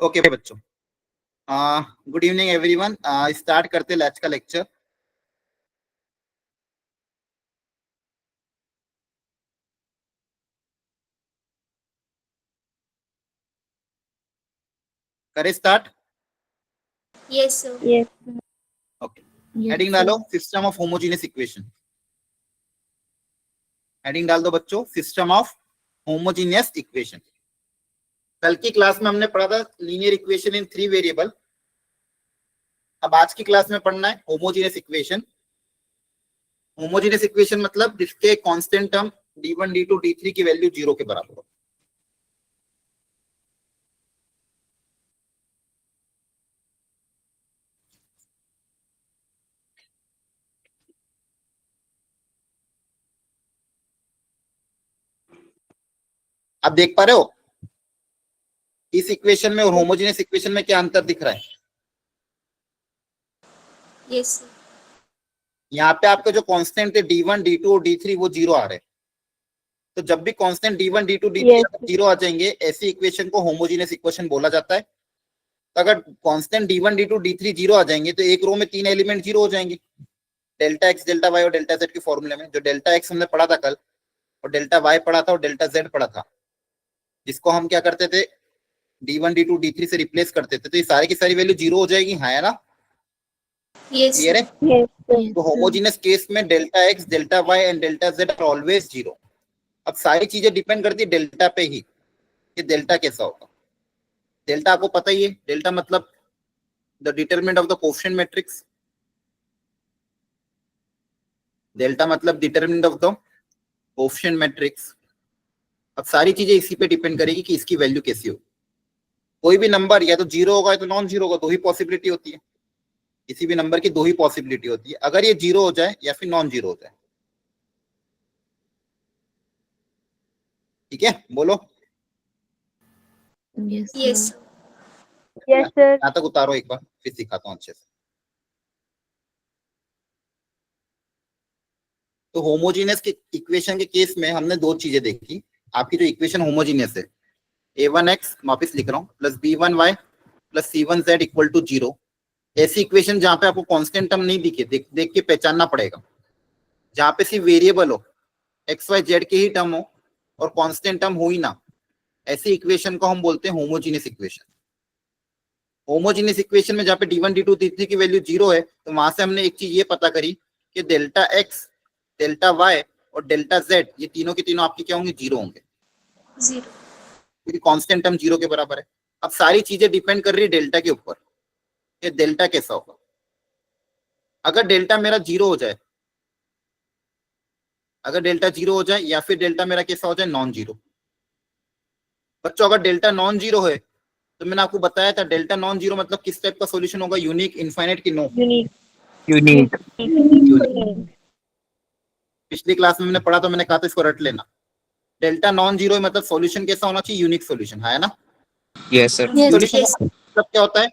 Okay बच्चों, good evening everyone. Start करते हैं आज का लेक्चर। करें start? Yes sir. Yes. Okay, heading डालो system of homogeneous equation. Heading डाल दो बच्चों, सिस्टम ऑफ होमोजेनियस इक्वेशन। कल की क्लास में हमने पढ़ा था लीनियर इक्वेशन इन 3 वेरिएबल। अब आज की क्लास में पढ़ना है होमोजेनियस इक्वेशन। होमोजेनियस इक्वेशन मतलब जिसके constant term d1 d2 d3 की वैल्यू 0 के बराबर हो। आप देख पा रहे हो इस इक्वेशन में और होमोजेनियस इक्वेशन में क्या अंतर दिख रहा है? Yes sir. यहाँ पे आपके जो कांस्टेंट थे d1 d2 और d3 वो 0 आ रहे हैं। तो जब भी constant d1 d2 d3 Yes. 0 आ जाएंगे, ऐसी इक्वेशन को होमोजेनियस इक्वेशन बोला जाता है। तो अगर कांस्टेंट d1 d2 d3 0 आ जाएंगे तो एक रो में 3 एलिमेंट 0 हो जाएंगे। डेल्टा एक्स, डेल्टा वाई और डेल्टा जेड के फॉर्मूले में जो डेल्टा एक्स हमने पढ़ा था कल, और डेल्टा वाई पढ़ा था और डेल्टा जेड पढ़ा था, जिसको हम क्या करते थे d1 d2 d3 से रिप्लेस करते थे, तो ये सारी की सारी वैल्यू 0 हो जाएगी। हाँ है ना? यस क्लियर है? Yes. Sir. तो होमोजेनियस केस में delta X, delta Y and delta Z are always 0। अब सारी चीजें डिपेंड करती है डेल्टा पे ही कि डेल्टा कैसा होगा। डेल्टा आपको पता ही है, डेल्टा मतलब the determinant of the coefficient matrix. Delta मतलब determinant of the coefficient matrix. अब सारी चीजें इसी पे डिपेंड करेगी कि इसकी वैल्यू कैसी हो। कोई भी नंबर या तो 0 होगा या तो नॉन 0 होगा, दो ही पॉसिबिलिटी होती है। किसी भी नंबर की दो ही पॉसिबिलिटी होती है, अगर ये 0 हो जाए या फिर नॉन 0 हो जाए। ठीक है, बोलो। Yes. Yes Sir. Sir. Yes, sir. यहाँ तक उतारो एक बार, फिर सिखाता हूँ अच्छे से। तो होमोजीनियस के इक्वेशन के केस में हमने दो चीजें देखी। आपकी जो इक्वेशन होमोजीनियस है, a1x वापिस लिख रहा हूँ plus b1y plus c1z equal to 0। ऐसी इक्वेशन जहां पे आपको कांस्टेंट टर्म नहीं दिखे, देख के पहचानना पड़ेगा। जहां पे सिर्फ वेरिएबल हो, एक्स वाई जेड के ही टर्म हो और कांस्टेंट टर्म हो ही ना, ऐसी इक्वेशन को हम बोलते हैं होमोजीनियस इक्वेशन। होमोजीनियस इक्वेशन में जहां पे d1 d2 d3 की वैल्यू 0 है, तो वहां से हमने एक चीज ये पता करी कि डेल्टा एक्स, डेल्टा वाई और डेल्टा जेड ये तीनों के तीनों आपके क्या होंगे? 0 होंगे, 0। क्योंकि कांस्टेंट टर्म 0 के बराबर है। अब सारी चीजें डिपेंड कर रही है डेल्टा के ऊपर कि डेल्टा कैसा होगा। अगर डेल्टा मेरा 0 हो जाए, अगर डेल्टा 0 हो जाए या फिर डेल्टा मेरा कैसा हो जाए? नॉन 0। बच्चों अगर डेल्टा नॉन 0 है तो मैंने आपको बताया था डेल्टा नॉन 0 मतलब किस टाइप का सॉल्यूशन होगा? यूनिक, इनफाइनाइट की नो? Unique. यूनिक। पिछली क्लास में मैंने पढ़ा तो मैंने कहा था इसको रट लेना। डेल्टा नॉन 0 मतलब सॉल्यूशन कैसा होना चाहिए? यूनिक सॉल्यूशन, है ना? Yes, sir. सॉल्यूशन यस मतलब क्या होता है?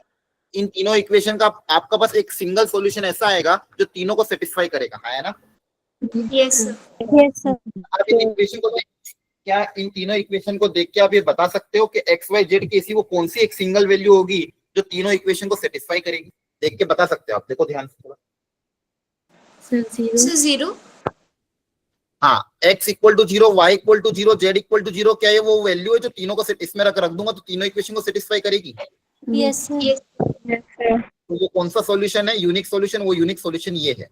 इन तीनों इक्वेशन का आपका बस एक सिंगल सॉल्यूशन ऐसा आएगा जो तीनों को सेटिस्फाई करेगा, है ना? Yes sir. Yes, sir. आप इन इक्वेशन को क्या इन तीनों इक्वेशन को देख के आप ये बता सकते हो कि एक्स वाई जेड की ऐसी वो कौन सी एक सिंगल वैल्यू होगी जो तीनों इक्वेशन को सेटिस्फाई करेगी? देख के बता सकते हो आप, देखो ध्यान से थोड़ा। सर 0। हाँ, x equal to 0, y equal to 0, z equal to 0, क्या ये वो वैल्यू है जो तीनों को इसमें रख दूंगा तो तीनों इक्वेशन को सेटिस्फाई करेगी? Yes sir. Yes, sir. तो वो कौन सा सॉल्यूशन है? Unique solution. वो यूनिक सॉल्यूशन ये है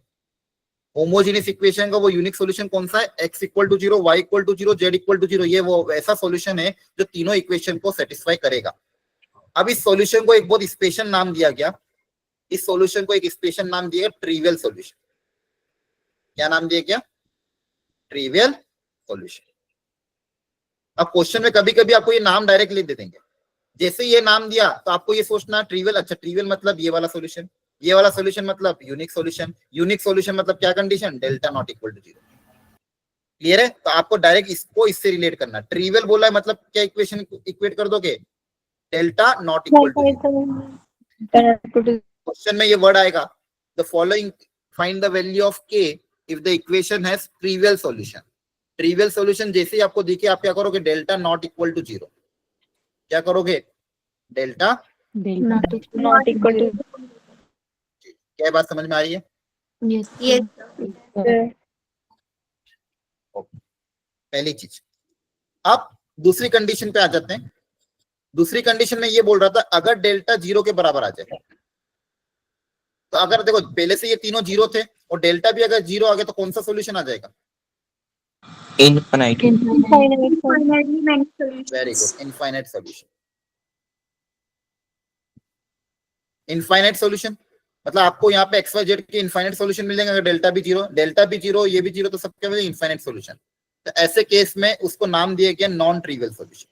होमोजेनियस इक्वेशन का। वो यूनिक सॉल्यूशन कौन सा है? x equal to 0, y equal to 0, z equal to 0। ये वो ऐसा सॉल्यूशन है जो तीनों इक्वेशन को सेटिस्फाई करेगा। अब इस सॉल्यूशन को एक बहुत स्पेशल नाम दिया गया। इस सॉल्यूशन को एक स्पेशल नाम दिया गया, ट्रिवियल सॉल्यूशन। क्या नाम दिया गया? Trivial solution. अब क्वेश्चन में कभी कभी आपको ये नाम डायरेक्ट दे देंगे। जैसे ये नाम दिया तो आपको ये सोचना ट्रिवियल, अच्छा ट्रिवियल मतलब ये वाला सॉल्यूशन, ये वाला सॉल्यूशन मतलब यूनिक सॉल्यूशन, यूनिक सॉल्यूशन मतलब क्या condition? Delta not equal to 0। Clear है? तो आपको डायरेक्ट इसको इससे रिलेट करना। ट्रिवियल बोला है मतलब क्या इक्वेशन इक्वेट कर दोगे? Delta not equal to 0। Question में ये वर्ड आएगा, the following find the value of k if the equation has trivial solution. Trivial solution जैसे ही आपको दिखे आप क्या करोगे? Delta not equal to 0। क्या करोगे? Delta Not equal. Not equal to. क्या बात समझ में आ रही है? Yes. Yes. Sir. पहली चीज। अब दूसरी कंडीशन पे आ जाते हैं। दूसरी कंडीशन में ये बोल रहा था अगर डेल्टा 0 के बराबर आ जाए, तो अगर देखो पहले से ये तीनों 0 थे और डेल्टा भी अगर 0 आ गया तो कौन सा सॉल्यूशन आ जाएगा? Infinite. Infinitely many very solutions. Good, infinite solution. Infinite solution मतलब आपको यहाँ पे एक्स वाई जेड के इनफाइनाइट सॉल्यूशन मिलेंगे। अगर डेल्टा भी 0, ये भी 0, तो सबके मिलेंगे इनफाइनाइट सॉल्यूशन। तो ऐसे केस में उसको नाम दिया गया नॉन ट्रिवियल सॉल्यूशन।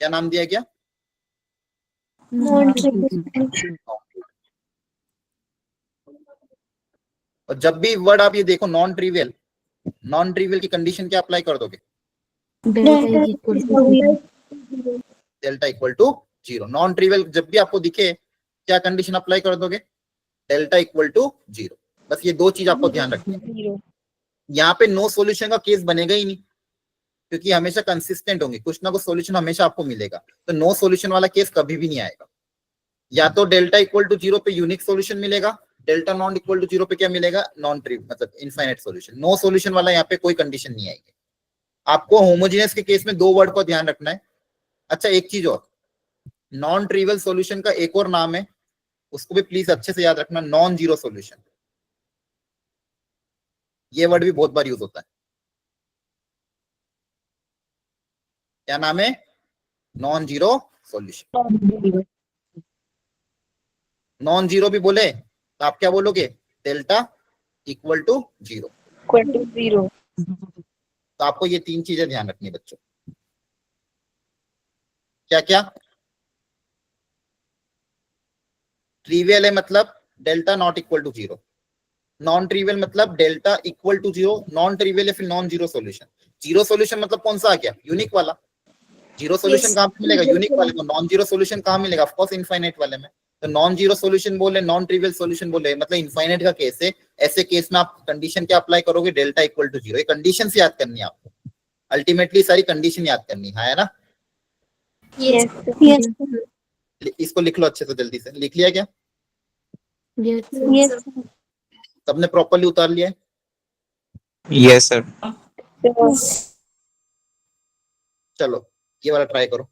क्या नाम दिया गया? Non-trivial. और जब भी वर्ड आप ये देखो नॉन ट्रिवियल, नॉन ट्रिवियल की कंडीशन क्या अप्लाई कर दोगे? Delta is equal to 0. Delta equal to 0। Non trivial जब भी आपको दिखे क्या कंडीशन अप्लाई कर दोगे? Delta equal to 0। बस ये दो चीज आपको ध्यान रखनी है। 0. यहाँ पे नो सॉल्यूशन का केस बनेगा ही नहीं, क्योंकि हमेशा कंसिस्टेंट होंगे, कुछ ना कुछ सॉल्यूशन हमेशा आपको मिलेगा। तो नो सॉल्यूशन वाला केस कभी भी नहीं आएगा। या तो डेल्टा इक्वल टू 0 पे यूनिक सॉल्यूशन मिलेगा, डेल्टा नॉन इक्वल टू 0 पे क्या मिलेगा? नॉन ट्रिवियल मतलब इनफाइनाइट सॉल्यूशन। नो सॉल्यूशन वाला यहाँ पे कोई कंडीशन नहीं आएगी। आपको होमोजेनियस के केस में दो वर्ड को ध्यान रखना है। अच्छा एक चीज और, नॉन ट्रिवियल सॉल्यूशन का एक और नाम है, उसको भी प्लीज अच्छे से याद रखना, नॉन जीरो सॉल्यूशन। ये वर्ड भी बहुत बार यूज होता है। क्या नाम है? Non zero solution. Non zero भी बोले तो आप क्या बोलोगे? Delta equal to 0। Equal to 0. तो आपको ये तीन चीजें ध्यान रखनी है बच्चों। क्या क्या? ट्रिवियल है मतलब delta not equal to 0। Non trivial मतलब delta equal to 0। Non trivial है फिर non zero solution. Zero solution मतलब कौन सा आ गया? यूनिक वाला। Zero solution Yes. कहां पे मिलेगा? यूनिक वाले को। नॉन जीरो सॉल्यूशन कहां मिलेगा? ऑफ कोर्स इनफाइनाइट वाले में। तो नॉन जीरो सॉल्यूशन बोले, नॉन ट्रिवियल सॉल्यूशन बोले, मतलब इनफाइनाइट का केस है। ऐसे केस में आप कंडीशन क्या अप्लाई करोगे? Delta equal to 0। ये कंडीशन से याद करनी है आपको, अल्टीमेटली सारी कंडीशन याद करनी है ना? Yes. Yes. Yes. इसको लिख लो अच्छे से, जल्दी से। लिख लिया क्या Yes. Yes. सबने? प्रॉपरली उतार लिया है? Yes, sir. चलो ये वाला ट्राई करो,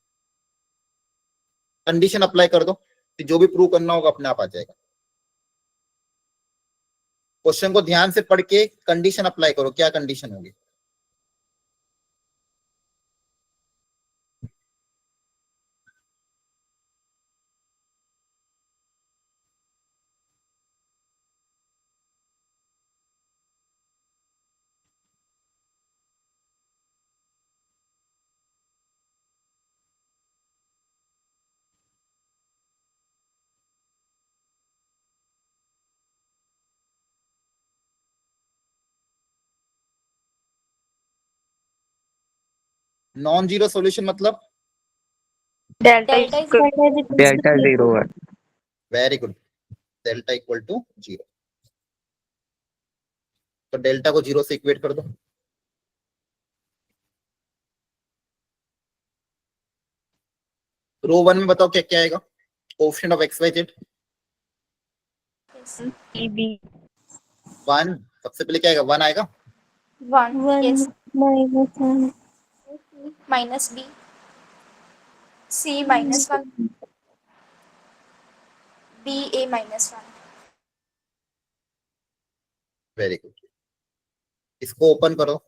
कंडीशन अप्लाई कर दो, फिर जो भी प्रूव करना होगा अपने आप आ जाएगा। क्वेश्चन को ध्यान से पढ़ के कंडीशन अप्लाई करो। क्या कंडीशन होगी? नॉन जीरो सॉल्यूशन मतलब? Delta is Delta 0. Very good, delta equal to 0। तो डेल्टा को 0 से इक्वेट कर दो। रो 1 में बताओ क्या क्या आएगा? Coefficient of X Y Z Yes. EB. 1। सबसे पहले क्या आएगा? 1 आएगा। 1. Yes. Minus 1. Minus B. C minus 1. B A minus 1. Very good, इसको ओपन करो।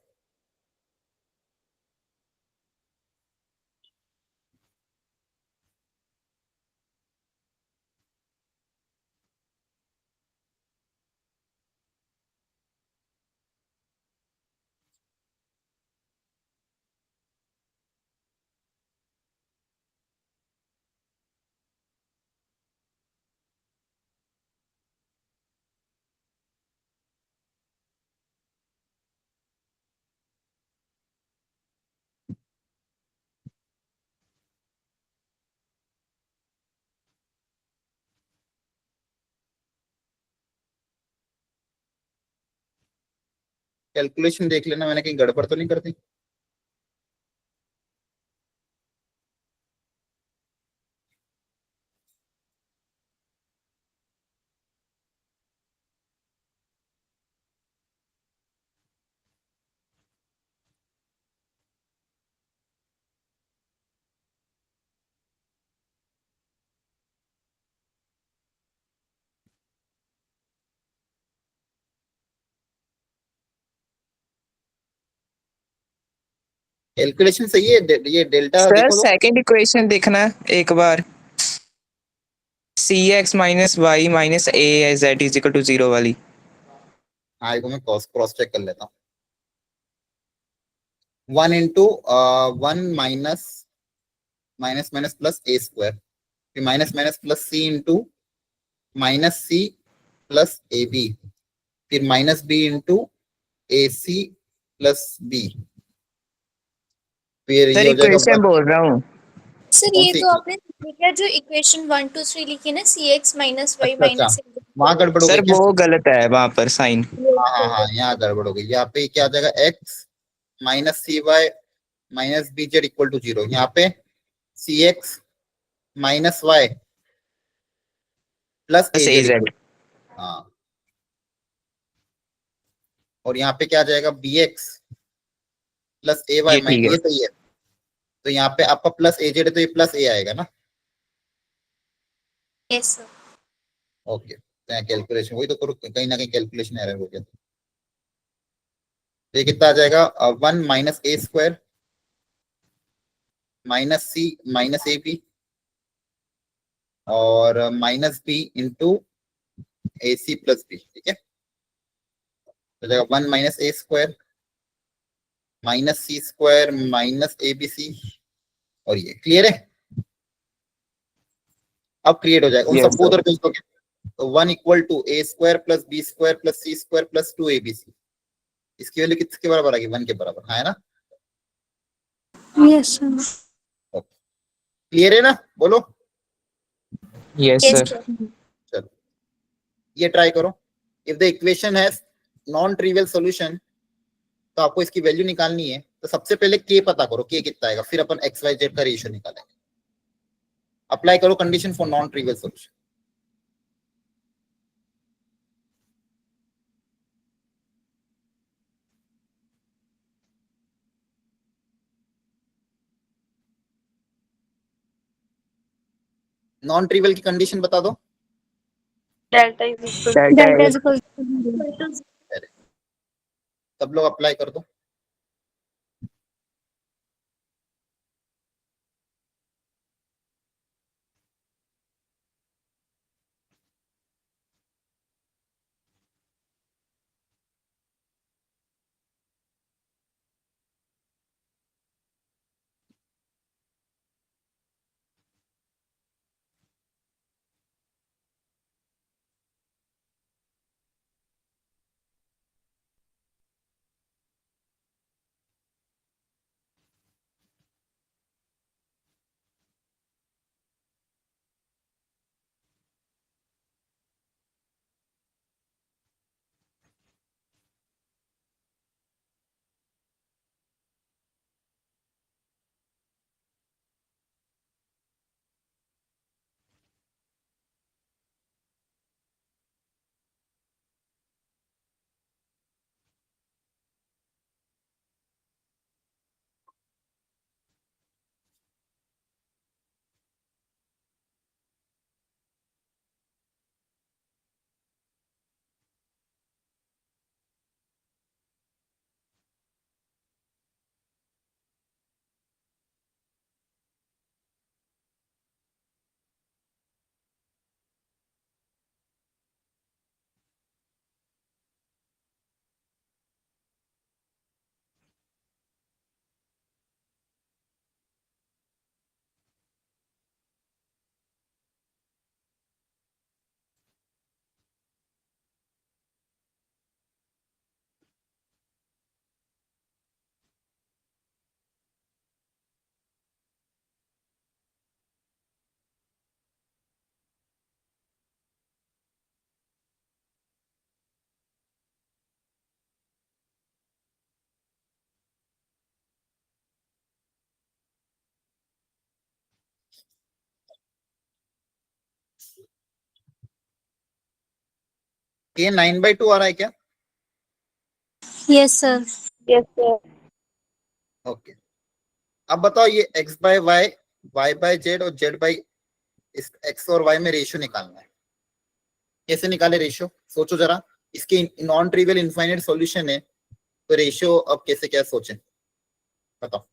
कैलकुलेशन देख लेना, मैंने कहीं गड़बड़ तो नहीं कर दी? कैलकुलेशन सही है। ये डेल्टा सर देखो तो सेकंड इक्वेशन देखना एक बार, C X minus Y minus A Z is equal to 0 वाली। हाँ को मैं क्रॉस चेक कर लेता हूँ। 1 into 1 minus minus minus plus A square, फिर minus minus plus C into minus C plus A B, फिर minus B into A C plus B, फिर सर ये हो जाएगा इक्वेशन बोल रहा हूँ। सर कौन ये सी तो आपने लिखा जो इक्वेशन 1 2 3 लिखी ना, सी एक्स माइनस वाई अच्छा अच्छा, माइनस वहां गड़बड़ हो गई सर क्या? वो गलत है वहां पर साइन। हाँ हाँ हाँ, यहाँ गड़बड़ हो गई। यहाँ पे क्या आ जाएगा, X minus C Y minus B Z equal to 0। यहाँ पे C X minus Y plus बस A A Z Z. Equal, हाँ। और यहाँ पे क्या आ जाएगा, B X plus A Y ये माइन, ठीक ये है। सही है। तो यहाँ पे आपका प्लस ए जेड है, तो ये प्लस ए आएगा ना। Yes sir. ओके, कैलकुलेशन वही तो करो, कहीं ना कहीं कैलकुलेशन एरर हो गया। तो ये कितना आ जाएगा, 1 minus A square minus C minus A B और minus B into A C plus B, ठीक है। तो जाएगा 1 minus A square minus C square minus A B C, और ये क्लियर है। अब क्रिएट हो जाएगा, उन यस सबको सर। उधर भेज दोगे। तो 1 equal to A square plus B square plus C square plus 2 A B C, इसकी वैल्यू किसके बराबर आएगी, 1 के बराबर, हाँ है ना। Yes sir. क्लियर है ना, बोलो। Yes yes sir. सर। चलो ये ट्राई करो। If the equation has non trivial solution, तो आपको इसकी वैल्यू निकालनी है। तो सबसे पहले के पता करो, के कितना आएगा, फिर अपन एक्स वाई जेड का रेशियो निकालेंगे। अप्लाई करो condition for non trivial solution. Non trivial की कंडीशन बता दो। Delta delta is is equal to सब लोग अप्लाई कर दो। के 9/2 आ रहा है क्या? Yes sir. Yes sir. Okay, अब बताओ ये x by Y, y by Z और z बाय इस x और y में रेशियो निकालना है। कैसे निकाले रेशियो, सोचो जरा। इसके नॉन ट्रिवियल इनफाइनाइट सॉल्यूशन है, तो रेशियो अब कैसे क्या सोचें, बताओ।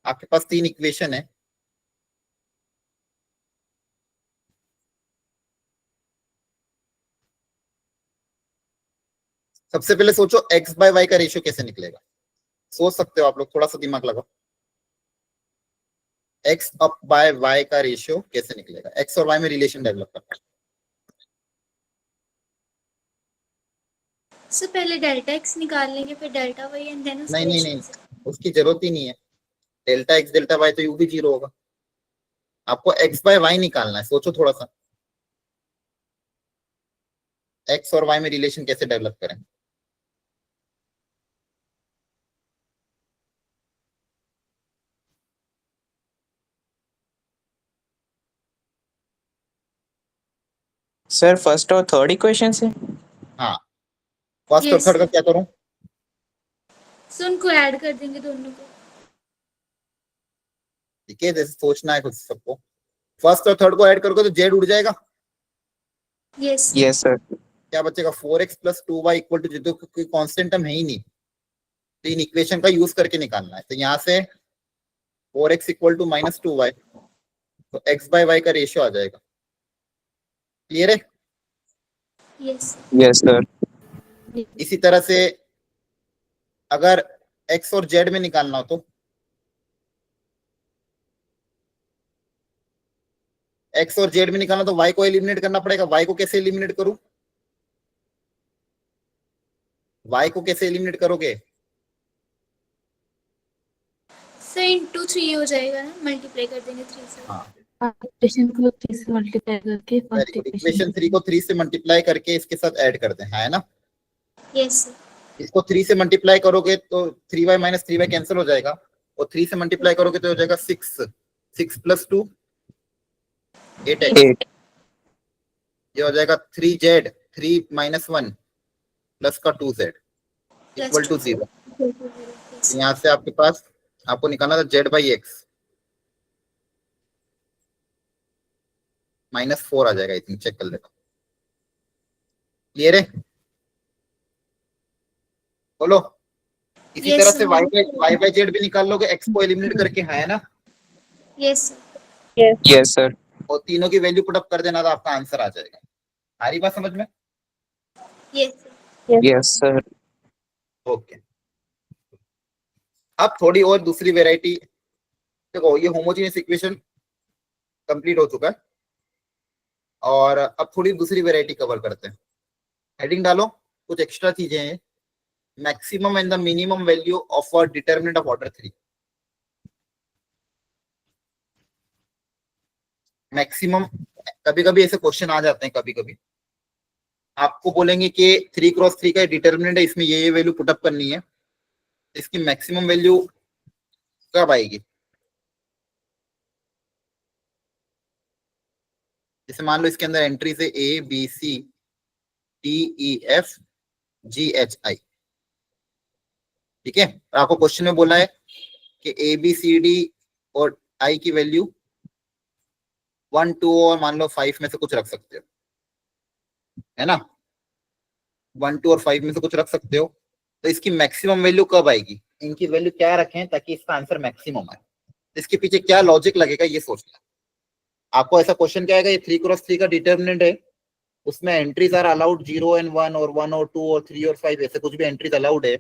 आपके पास 3 इक्वेशन है। सबसे पहले सोचो x बाय वाई का रेशियो कैसे निकलेगा। सोच सकते हो आप लोग, थोड़ा सा दिमाग लगाओ। x अप बाय y का रेशियो कैसे निकलेगा, x और y में रिलेशन डेवलप करना। सर पहले डेल्टा एक्स निकाल लेंगे, फिर डेल्टा वाई एंड देन उसका नहीं नहीं रेशियो। नहीं, उसकी जरूरत ही नहीं है। डेल्टा x डेल्टा y तो यू भी 0 होगा। आपको x बाय y निकालना है। सोचो थोड़ा सा, x और y में रिलेशन कैसे डेवलप करें। सर फर्स्ट और थर्ड इक्वेशन से। हाँ, फर्स्ट और Yes, थर्ड का sir. क्या करूं। सो उनको ऐड कर देंगे दोनों को। ठीक है, जैसे सोचना है कुछ सबको। फर्स्ट और थर्ड को ऐड करोगे तो जेड उड़ जाएगा। Yes yes sir. क्या बचेगा, 4x plus 2y equal to 0, कोई कांस्टेंट टर्म है ही नहीं। तो इन इक्वेशन का यूज करके निकालना है। तो यहाँ से 4x equal to minus 2y, तो x बाय y का रेशियो आ जाएगा। क्लियर है। Yes yes sir. इसी तरह से अगर x और z में निकालना हो तो x और z में निकालना तो y को एलिमिनेट करना पड़ेगा। y को कैसे एलिमिनेट करूं, y को कैसे एलिमिनेट करोगे। सर इंटू 3 हो जाएगा ना, मल्टीप्लाई कर देंगे 3 से। हाँ, इक्वेशन को 3 से मल्टीप्लाई करके very first good. Equation equation 3 को 3 से मल्टीप्लाई करके इसके साथ ऐड कर दें, है ना। Yes sir. इसको 3 से मल्टीप्लाई करोगे तो 3y माइनस 3y कैंसिल हो जाएगा, और 3 से मल्टीप्लाई करोगे तो हो जाएगा 6, 6 प्लस 2 8x। 8। ये हो जाएगा 3z, 3 माइनस 1 प्लस का 2z इक्वल टू 0। यहाँ से आपके पास आपको निकालना था z बाई एक्स -4 आ जाएगा। आई थिंक चेक कर लेता। क्लियर है, बोलो। इसी Yes, तरह sir. से y बाई जेड भी निकाल लोगे x को एलिमिनेट करके, है ना। Yes sir. Yes sir. और तीनों की वैल्यू पुट अप कर देना, तो आपका आंसर आ जाएगा। आ रही बात समझ में। Yes sir. Yes sir. Okay, अब थोड़ी और दूसरी वेराइटी। देखो ये होमोजेनियस इक्वेशन कंप्लीट हो चुका है, और अब थोड़ी दूसरी वेराइटी कवर करते हैं। हेडिंग डालो, कुछ एक्स्ट्रा चीजें हैं। Maximum and the minimum value of a determinant of order 3। Maximum, कभी कभी ऐसे क्वेश्चन आ जाते हैं। कभी कभी आपको बोलेंगे कि 3x3 का डिटरमिनेंट है, इसमें ये वैल्यू पुटअप करनी है, इसकी मैक्सिमम वैल्यू कब आएगी। जैसे मान लो इसके अंदर एंट्रीज है ABCDEFGHI। ठीक है, आपको क्वेश्चन में बोला है कि ABCD और I की वैल्यू 1 2 और मान लो 5 में से कुछ रख सकते हो, है ना। 1 2 और 5 में से कुछ रख सकते हो। तो इसकी मैक्सिमम वैल्यू कब आएगी, इनकी वैल्यू क्या रखें ताकि इसका आंसर मैक्सिमम आए। इसके पीछे क्या लॉजिक लगेगा ये सोचना। आपको ऐसा क्वेश्चन क्या आएगा, ये 3x3 का डिटरमिनेंट है, उसमें एंट्रीज आर अलाउड 0 एंड 1 और 1 और 2 और 3 और 5, ऐसे कुछ भी एंट्रीज अलाउड है।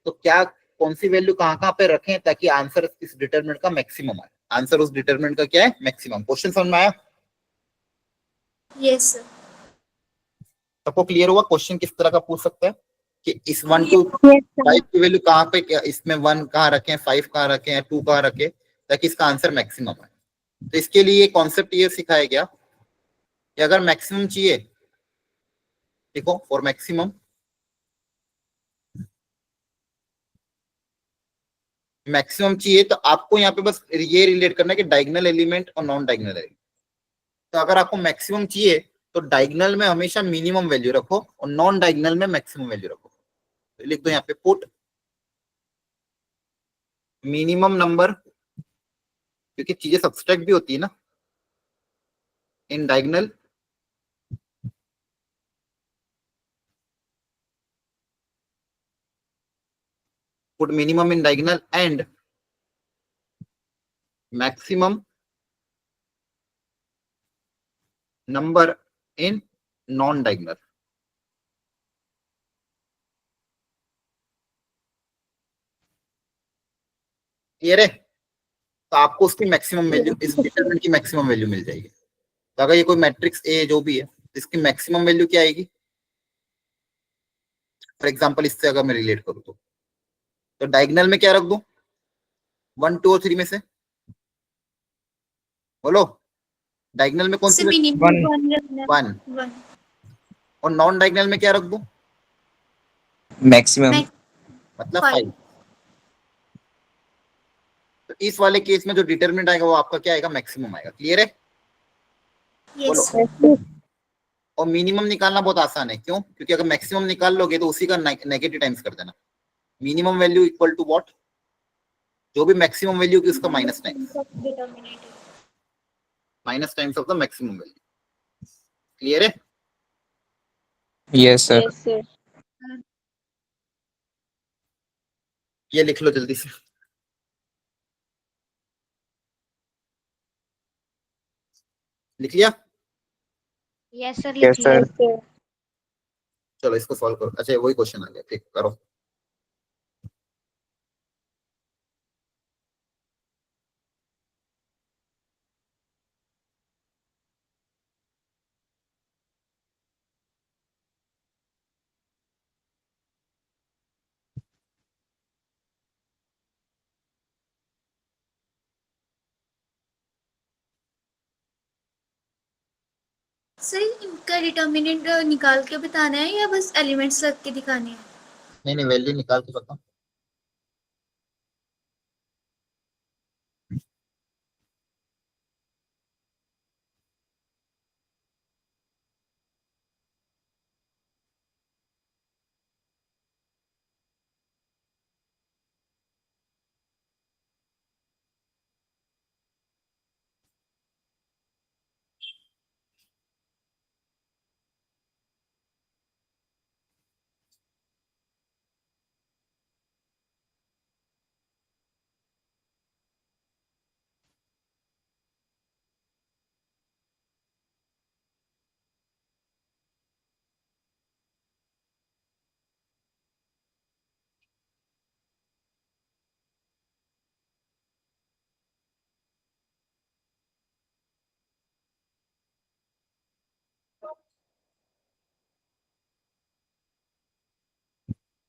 तो क्या, कौन सी वैल्यू कहाँ कहाँ पे रखें ताकि आंसर इस डिटरमिनेंट का मैक्सिमम आए। आंसर उस डिटरमिनेंट का क्या है, मैक्सिमम। क्वेश्चन समझ में आया। Yes sir. सबको क्लियर हुआ क्वेश्चन किस तरह का पूछ सकता है कि इस 1 to 5 की वैल्यू कहाँ पे, क्या इसमें 1 कहाँ रखें, 5 कहाँ रखें, 2 कहाँ रखें, ताकि इसका आंसर मैक्सिमम आए। तो इसके लिए कॉन्सेप्ट ये सिखाया गया कि अगर मैक्सिमम चाहिए, देखो फॉर मैक्सिमम चाहिए तो आपको यहाँ पे बस ये रिलेट करना है कि डायगोनल एलिमेंट और नॉन डायगोनल एलिमेंट। तो अगर आपको मैक्सिमम चाहिए तो डायगोनल में हमेशा मिनिमम वैल्यू रखो और नॉन डायगोनल में मैक्सिमम वैल्यू रखो। तो लिख दो यहाँ पे पुट मिनिमम नंबर, क्योंकि चीजें सब्सट्रैक्ट भी होती है ना, in diagonal put minimum in diagonal and maximum number in non diagonal. Clear है? तो आपको उसकी मैक्सिमम वैल्यू, इस डिटरमिनेंट की मैक्सिमम वैल्यू मिल जाएगी। तो अगर ये कोई मैट्रिक्स ए जो भी है, इसकी मैक्सिमम वैल्यू क्या आएगी? फॉर एग्जांपल इससे अगर मैं रिलेट करूं तो डायगोनल में क्या रख दूं? 1 2 और 3 में से बोलो। डायगोनल में कौन सी? मिनिमम 1। और नॉन डायगोनल में क्या रख दूं? मैक्सिमम। मतलब 5। तो इस वाले केस में जो डिटरमिनेंट आएगा वो आपका क्या आएगा? मैक्सिमम आएगा। क्लियर है? बोलो। और मिनिमम निकालना बहुत आसान है। क्यों? क्योंकि अगर मैक्सिमम निकाल लोगे तो उसी का नेगेटिव टाइम्स कर देना। Minimum value equal to what? जो भी मैक्सिमम वैल्यू की उसका minus times of the maximum value. Clear है? Yes sir. ये लिख लो जल्दी से। लिख लिया? यस सर, यस लिख लिया। सर। चलो इसको सॉल्व करो। अच्छा वही क्वेश्चन आ गया, ठीक करो। सर इनका डिटर्मिनेंट निकाल के बताना है या बस एलिमेंट्स रख के दिखाने हैं? नहीं वैल्यू निकाल के बताओ।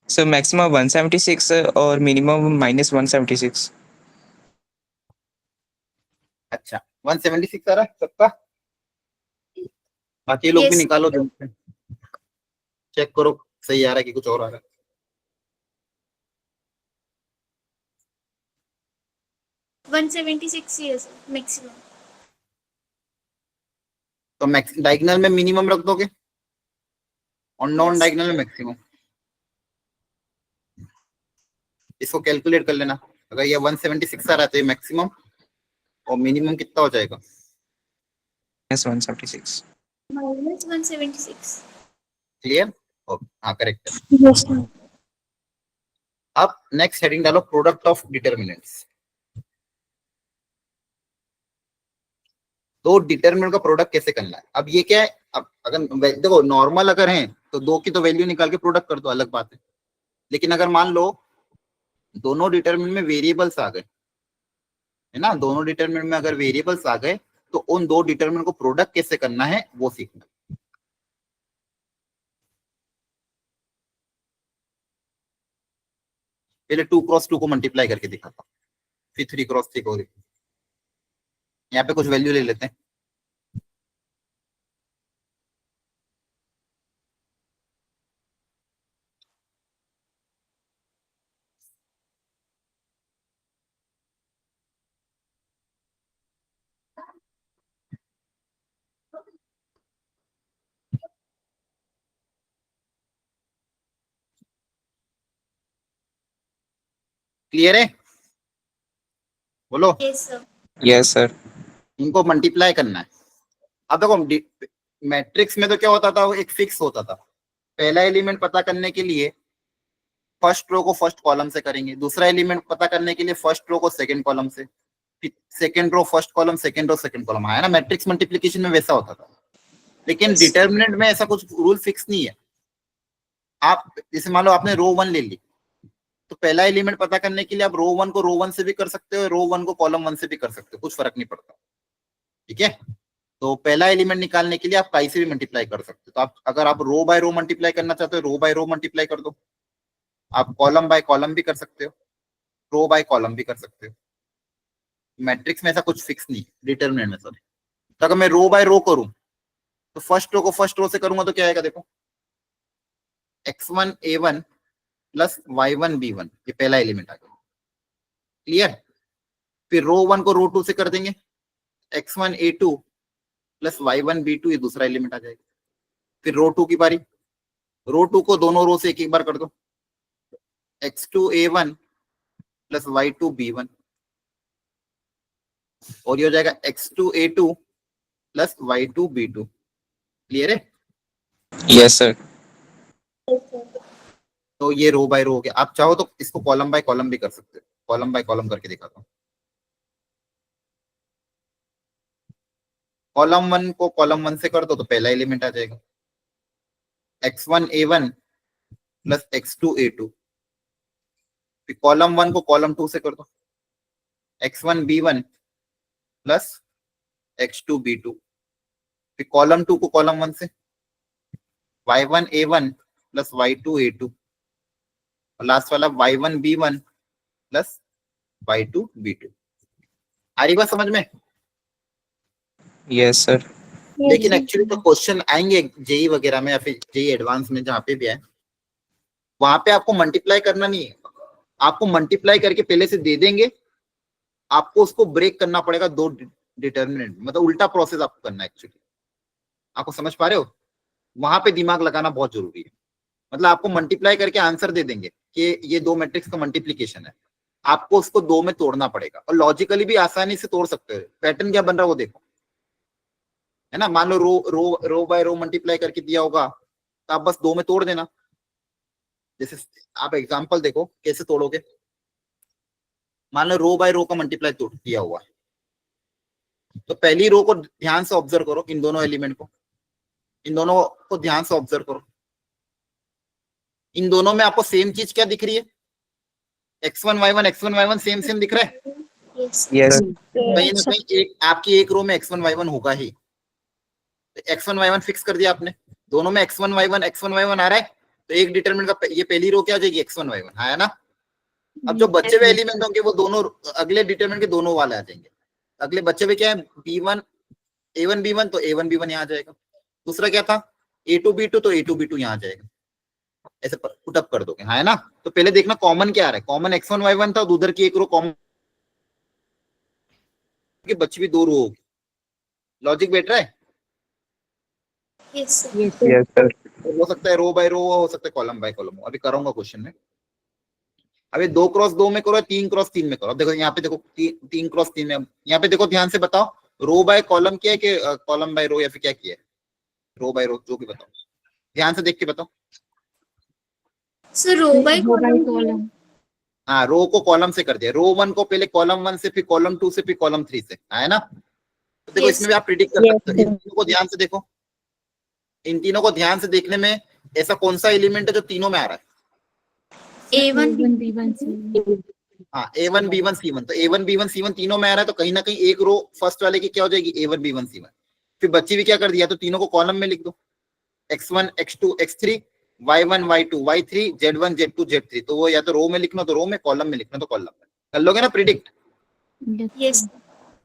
सर मैक्सिमम 176 और मिनिमम -176। अच्छा 176 आ रहा है सबका? बाकी लोग भी Yes. निकालो जल्दी से। चेक करो सही आ रहा है कि कुछ और आ रहा है। 176 ही है सर मैक्सिमम। तो डायगोनल में मिनिमम रख दोगे और नॉन Yes. डायगोनल में मैक्सिमम। इसको कैलकुलेट कर लेना। अगर ये 176 आ रहा है तो ये मैक्सिमम और मिनिमम कितना हो जाएगा? -176। -176। क्लियर? हाँ करेक्ट है। Yes sir. अब नेक्स्ट हेडिंग डालो, प्रोडक्ट ऑफ डिटर्मिनेंट्स। दो डिटर्मिनेंट का प्रोडक्ट कैसे करना है? अब ये क्या है? अब अगर देखो नॉर्मल अगर है तो दो की तो वैल्यू निकाल के प्रोडक्ट कर दो, अलग बात है। लेकिन अगर मान लो दोनों डिटर्मिनेंट में वेरिएबल्स आ गए, है ना, दोनों डिटर्मिनेंट में अगर वेरिएबल्स आ गए तो उन दो डिटर्मिनेंट को प्रोडक्ट कैसे करना है वो सीखना। पहले 2 क्रॉस 2 को मल्टीप्लाई करके दिखाता हूँ, फिर 3 क्रॉस 3 को। यहाँ पे कुछ वैल्यू ले लेते हैं। क्लियर है? बोलो। Yes sir. Yes sir. इनको मल्टीप्लाई करना है। अब देखो मैट्रिक्स में तो क्या होता था, वो एक फिक्स होता था। पहला एलिमेंट पता करने के लिए फर्स्ट रो को फर्स्ट कॉलम से करेंगे, दूसरा एलिमेंट पता करने के लिए फर्स्ट रो को सेकंड कॉलम से, second row first column, second row second column, है ना। मैट्रिक्स मल्टीप्लिकेशन में वैसा होता था, लेकिन डिटर्मिनेंट में ऐसा कुछ रूल फिक्स नहीं है। आप जैसे मान लो आपने रो 1 ले ली, तो पहला एलिमेंट पता करने के लिए आप रो 1 को रो 1 से भी कर सकते हो, रो 1 को कॉलम 1 से भी कर सकते हो, कुछ फर्क नहीं पड़ता, ठीक है। तो पहला एलिमेंट निकालने के लिए आप काई से भी मल्टीप्लाई कर सकते हो। तो आप अगर आप रो बाय रो मल्टीप्लाई करना चाहते हो, रो बाय रो मल्टीप्लाई कर दो। आप कॉलम बाय कॉलम भी कर सकते हो, रो बाय कॉलम भी कर सकते हो। मैट्रिक्स में ऐसा कुछ फिक्स नहीं, डिटरमिनेंट में सॉरी। तो अगर मैं रो बाय रो करूं, तो फर्स्ट रो को फर्स्ट रो से करूंगा तो क्या आएगा, देखो x1 a1 plus y1 b1, ये पहला एलिमेंट आ गया, क्लियर। फिर रो 1 को रो 2 से कर देंगे, x1 a2 plus y1 b2, ये दूसरा एलिमेंट आ जाएगा। फिर रो 2 की बारी, रो 2 को दोनों रो से एक एक बार कर दो, x2 a1 plus y2 b1, और ये हो जाएगा x2 a2 plus y2 b2, clear है। Yes sir. तो ये रो बाय रो हो गया। आप चाहो तो इसको कॉलम बाय कॉलम भी कर सकते हो, कॉलम बाय कॉलम करके दिखाता हूँ। कॉलम 1 को कॉलम 1 से कर दो तो पहला एलिमेंट आ जाएगा, x1 a1 plus x2 a2। फिर कॉलम 1 को कॉलम 2 से कर दो, x1 b1 plus x2 b2। फिर कॉलम 2 को कॉलम 1 से, y1 a1 plus y2 a2, और लास्ट वाला y1 b1 plus y2 b2। आ रही बात समझ में? Yes sir. लेकिन एक्चुअली तो क्वेश्चन आएंगे जेई वगैरह में या फिर जेई एडवांस में, जहाँ पे भी है, वहां पे आपको मल्टीप्लाई करना नहीं है। आपको मल्टीप्लाई करके पहले से दे देंगे, आपको उसको ब्रेक करना पड़ेगा दो डिटर्मिनेंट, मतलब उल्टा प्रोसेस आपको करना है एक्चुअली। आपको समझ पा रहे हो? वहां पे दिमाग लगाना बहुत जरूरी है। मतलब आपको मल्टीप्लाई करके आंसर दे देंगे कि ये दो मैट्रिक्स का मल्टीप्लीकेशन है, आपको उसको दो में तोड़ना पड़ेगा, और लॉजिकली भी आसानी से तोड़ सकते हो। पैटर्न क्या बन रहा है वो देखो, है ना। मान लो रो बाय रो मल्टीप्लाई करके दिया होगा, तो आप बस दो में तोड़ देना। जैसे आप एग्जांपल देखो कैसे तोड़ोगे। मान लो रो बाय रो का मल्टीप्लाई तोड़ दिया हुआ है, तो पहली रो को ध्यान से ऑब्जर्व करो, इन दोनों एलिमेंट को, इन दोनों को ध्यान से ऑब्जर्व करो। इन दोनों में आपको सेम चीज क्या दिख रही है? x1 y1 सेम सेम दिख रहा है। यस। कहीं ना कहीं एक आपकी एक रो में x1 y1 होगा ही। x1 y1 फिक्स कर दिया आपने, दोनों में x1 y1 आ रहा है, तो एक डिटरमिनेंट का ये पहली रो क्या आ जाएगी, x1 y1, है ना। अब जो बचे हुए एलिमेंट होंगे वो दोनों अगले डिटरमिनेंट के दोनों वाले आ जाएंगे। अगले बचे हुए क्या है, b1 a1 b1, तो a1 b1 यहाँ आ जाएगा। दूसरा क्या था, a2 b2, तो a2 b2 यहाँ आ जाएगा। ऐसे पुट अप कर दोगे, है ना। तो पहले देखना कॉमन क्या आ रहा है। कॉमन x1 y1 था, उधर की एक रो कॉमन की बची हुई दो रो होगी। लॉजिक बैठ रहा है? Yes sir. Yes sir. हो सकता है रो बाय रो हो सकता है कॉलम बाय कॉलम हो। अभी करूंगा क्वेश्चन में। अभी 2 क्रॉस 2 में करो, 3 क्रॉस 3 में करो। अब देखो यहाँ पे देखो 3 क्रॉस 3 में, यहाँ पे देखो ध्यान से बताओ, रो बाय कॉलम किया है कि कॉलम बाय रो, या फिर क्या किया है? रो बाय रो, जो भी बताओ, ध्यान से देख के बताओ। Sir row by column. हाँ, रो को कॉलम से कर दिया। रो 1 को पहले कॉलम 1 से, फिर कॉलम 2 से, फिर कॉलम 3 से, है ना। तो देखो Yes. इसमें भी आप प्रिडिक्ट कर सकते हो। इन तीनों को ध्यान से देखो, इन तीनों को ध्यान से देखने में ऐसा कौन सा एलिमेंट है जो तीनों में आ रहा है? A1 B1 C1। हाँ, A1 B1 C1, तो A1 B1 C1 तीनों में आ रहा है, तो कहीं ना कहीं एक रो फर्स्ट वाले की क्या हो जाएगी, A1 B1 C1। फिर बच्ची भी क्या कर दिया, तो तीनों को कॉलम में लिख दो, x1 x2 x3 y1 y2 y3 z1 z2 z3। तो वो या तो रो में लिखना तो रो में, कॉलम में लिखना तो कॉलम में। कर लोगे ना प्रिडिक्ट? यस।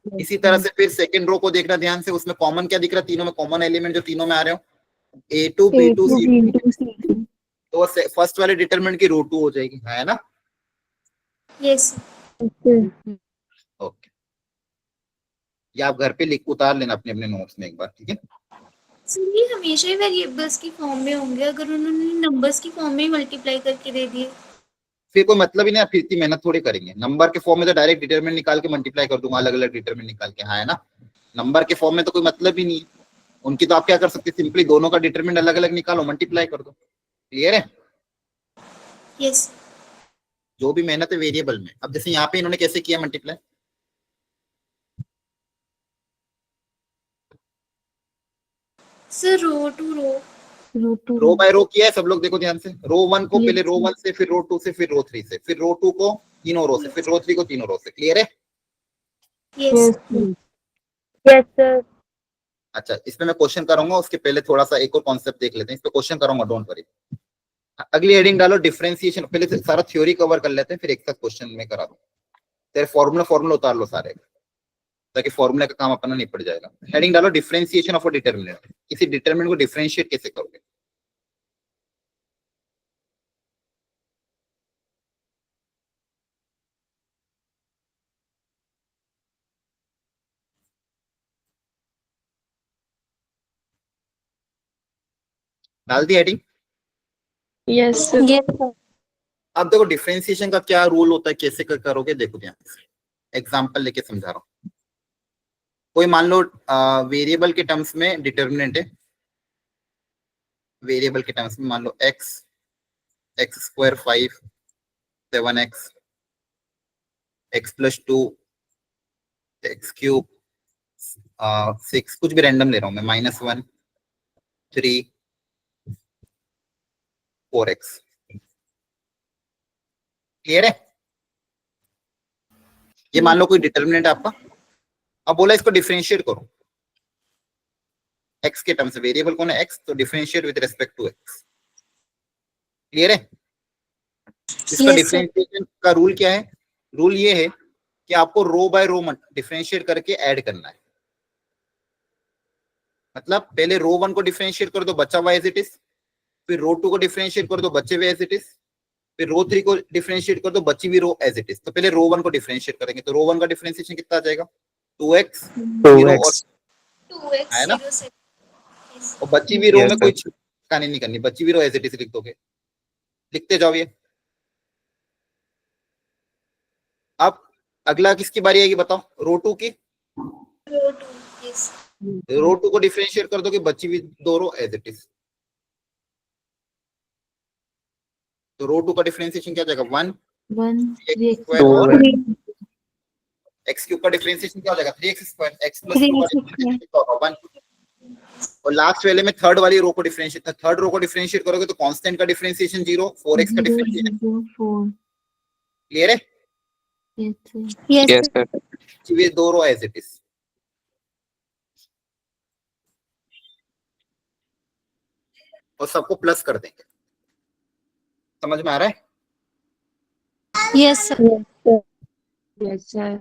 इसी तरह से फिर सेकंड रो को देखना ध्यान से, उसमें कॉमन क्या दिख रहा है, तीनों में कॉमन एलिमेंट जो तीनों में आ रहे हो, A2 B2 C2, तो फर्स्ट वाले डिटरमिनेंट की रो 2 हो जाएगी, है ना। यस। ओके, ये आप घर पे लिख उतार लेना अपने अपने नोट्स में एक बार, ठीक है। सर ये हमेशा ही वेरिएबल्स की फॉर्म में होंगे, अगर उन्होंने नंबर्स की फॉर्म में मल्टीप्लाई करके दे दिए फिर कोई मतलब ही नहीं, फिर इतनी मेहनत थोड़ी करेंगे। नंबर के फॉर्म में तो डायरेक्ट डिटरमिनेंट निकाल के मल्टीप्लाई कर दूंगा, अलग अलग डिटरमिनेंट निकाल के, है ना। नंबर के फॉर्म में तो कोई मतलब ही नहीं है उनकी, तो आप क्या कर सकते, सिंपली दोनों का डिटरमिनेंट अलग अलग निकालो, मल्टीप्लाई कर दो, क्लियर है। यस। जो भी मेहनत है वेरिएबल में। अब जैसे यहाँ पे इन्होंने कैसे किया multiply, sir row to row. Row by row किया है सब लोग, देखो ध्यान से। रो 1 को Yes, पहले रो 1 से, फिर रो 2 से, फिर रो 3 से, फिर रो 2 को तीनों रो से, फिर रो 3 को तीनों रो से। क्लियर है? Yes yes sir. अच्छा, इसमें मैं क्वेश्चन करूंगा, उसके पहले थोड़ा सा एक और कॉन्सेप्ट देख लेते हैं। इस पे क्वेश्चन करूंगा, डोंट वरी। अगली हेडिंग डालो डिफरेंशिएशन। पहले से सारा थ्योरी कवर कर लेते हैं, फिर एक साथ क्वेश्चन में करा दूं। तेरे फॉर्मूला उतार लो सारे, ताकि फॉर्मूला का काम अपना नहीं पड़ जाएगा। हेडिंग डालो डिफरेंशिएशन ऑफ अ डिटरमिनेंट। किसी डिटरमिनेंट को डिफरेंशिएट कैसे करोगे? डाल दी heading? Yes sir. Yes sir. अब देखो डिफरेंशिएशन का क्या रूल होता है, कैसे करोगे, देखो ध्यान से। एग्जांपल लेके समझा रहा हूँ। कोई मान लो वेरिएबल के टर्म्स में डिटरमिनेंट है। वेरिएबल के टर्म्स में मान लो x, x square 5, 7x, x plus 2, x cube 6, कुछ भी रैंडम ले रहा हूं मैं, -1, 3, 4x। क्लियर है? ये मान लो कोई डिटरमिनेंट है आपका। अब बोला इसको डिफरेंशिएट करो x के टर्म्स। वेरिएबल कौन है? x, तो differentiate with respect to x। क्लियर है? इसका डिफरेंशिएशन का रूल क्या है? रूल ये है कि आपको रो बाय रो डिफरेंशिएट करके ऐड करना है। मतलब पहले रो 1 को डिफरेंशिएट कर दो, बचा हुआ एज इट इज। फिर रो 2 को डिफरेंशिएट कर दो, बचे हुए एज इट इज। फिर रो 3 को डिफरेंशिएट कर दो, बची हुई रो एज इट इज। तो पहले रो 1 को डिफरेंशिएट करेंगे, तो रो 1 का डिफरेंशिएशन कितना आ जाएगा? 2x 0 और 2x है ना? 0 से। और बची हुई रो Yes, में sir. कोई छुटकानी नहीं करनी, बची हुई रो एज इट इज लिख दोगे। लिखते जाओ ये। अब अगला किसकी बारी आएगी बताओ? रो 2 की। रो टू यस। रो 2 को डिफरेंशिएट कर दोगे, बची हुई दो रो एज इट इज। तो रो 2 का डिफरेंशिएशन क्या हो जाएगा? 1 1 x स्क्वायर और 3x x क्यूब का डिफरेंशिएशन क्या हो जाएगा? 3x square. x प्लस 2 का डिफरेंशिएशन क्या होगा? 1। और लास्ट वाले में थर्ड वाली रो को डिफरेंशिएट, थर्ड रो को डिफरेंशिएट करोगे तो कांस्टेंट का डिफरेंशिएशन 0, 4x का डिफरेंशिएशन। 4. क्लियर है? Yes sir. Yes, sir. ये दो रो एज इट इज। और सबको प्लस कर देंगे। समझ में आ रहा है? Yes sir. Yes sir. Yes sir.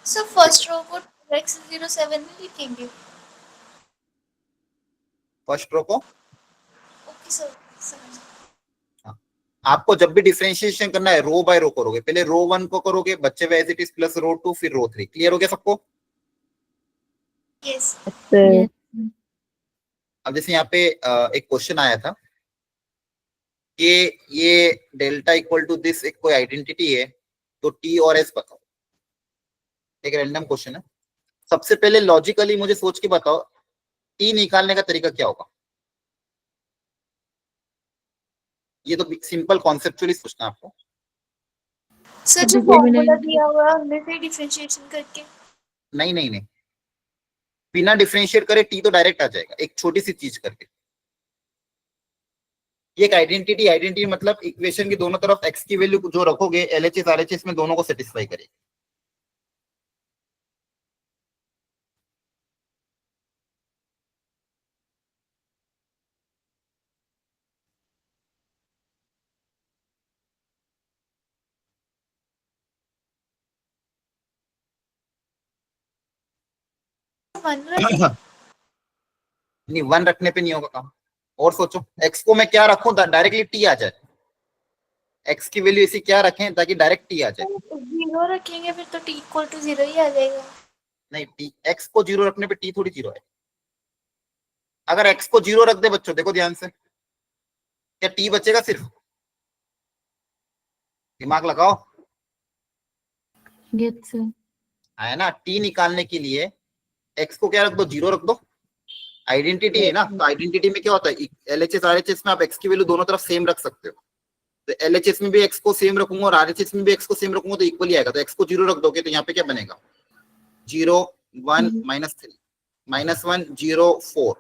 Sir first row को 2x 07 में लिखेंगे। फर्स्ट रो को ओके सर समझ। आपको जब भी डिफरेंशिएशन करना है रो बाय रो करोगे। पहले रो 1 को करोगे, बच्चे हुए as it is, plus row 2, फिर रो 3। क्लियर हो गया सबको? Yes Yes. अब जैसे यहाँ पे एक क्वेश्चन आया था कि ये डेल्टा इक्वल टू दिस एक कोई आइडेंटिटी है, तो टी और एस बताओ। एक रैंडम क्वेश्चन है। सबसे पहले लॉजिकली मुझे सोच के बताओ, टी निकालने का तरीका क्या होगा? ये तो सिंपल कॉन्सेप्चुअली सोचना है आपको। सर जो फॉर्मूला दिया हुआ है उनमें से डिफरेंशिएशन करके। नहीं नहीं नहीं, बिना डिफरेंशिएट करे टी तो डायरेक्ट आ जाएगा, एक छोटी सी चीज करके। ये एक आइडेंटिटी मतलब इक्वेशन की दोनों तरफ एक्स की वैल्यू जो रखोगे, एलएचएस आरएचएस में दोनों को सेटिस्फाई करेगी। नहीं, 1 रखने पे नहीं होगा काम। और सोचो, एक्स को मैं क्या रखूं डायरेक्टली टी आ जाए। एक्स की वैल्यू ऐसी क्या रखें ताकि डायरेक्ट टी आ जाए? 0 रखेंगे फिर तो t इक्वल टू 0 ही आ जाएगा। नहीं, टी एक्स को 0 रखने पे टी थोड़ी 0 है। अगर एक्स को 0 रख दे बच्चों, देखो ध्यान से, क्या टी बचेगा सिर्फ? दिमाग लगाओ। Yes sir. है ना? टी निकालने के लिए एक्स को क्या रख दो? 0 रख दो। आइडेंटिटी है ना, तो आइडेंटिटी में क्या होता है? एलएचएस आरएचएस में आप एक्स की वैल्यू दोनों तरफ सेम रख सकते हो। तो एलएचएस में भी एक्स को सेम रखूंगा और आरएचएस में भी एक्स को सेम रखूंगा तो इक्वली आएगा। तो एक्स को 0 रख दोगे तो यहाँ पे क्या बनेगा? 0 1 -3 -1 0 4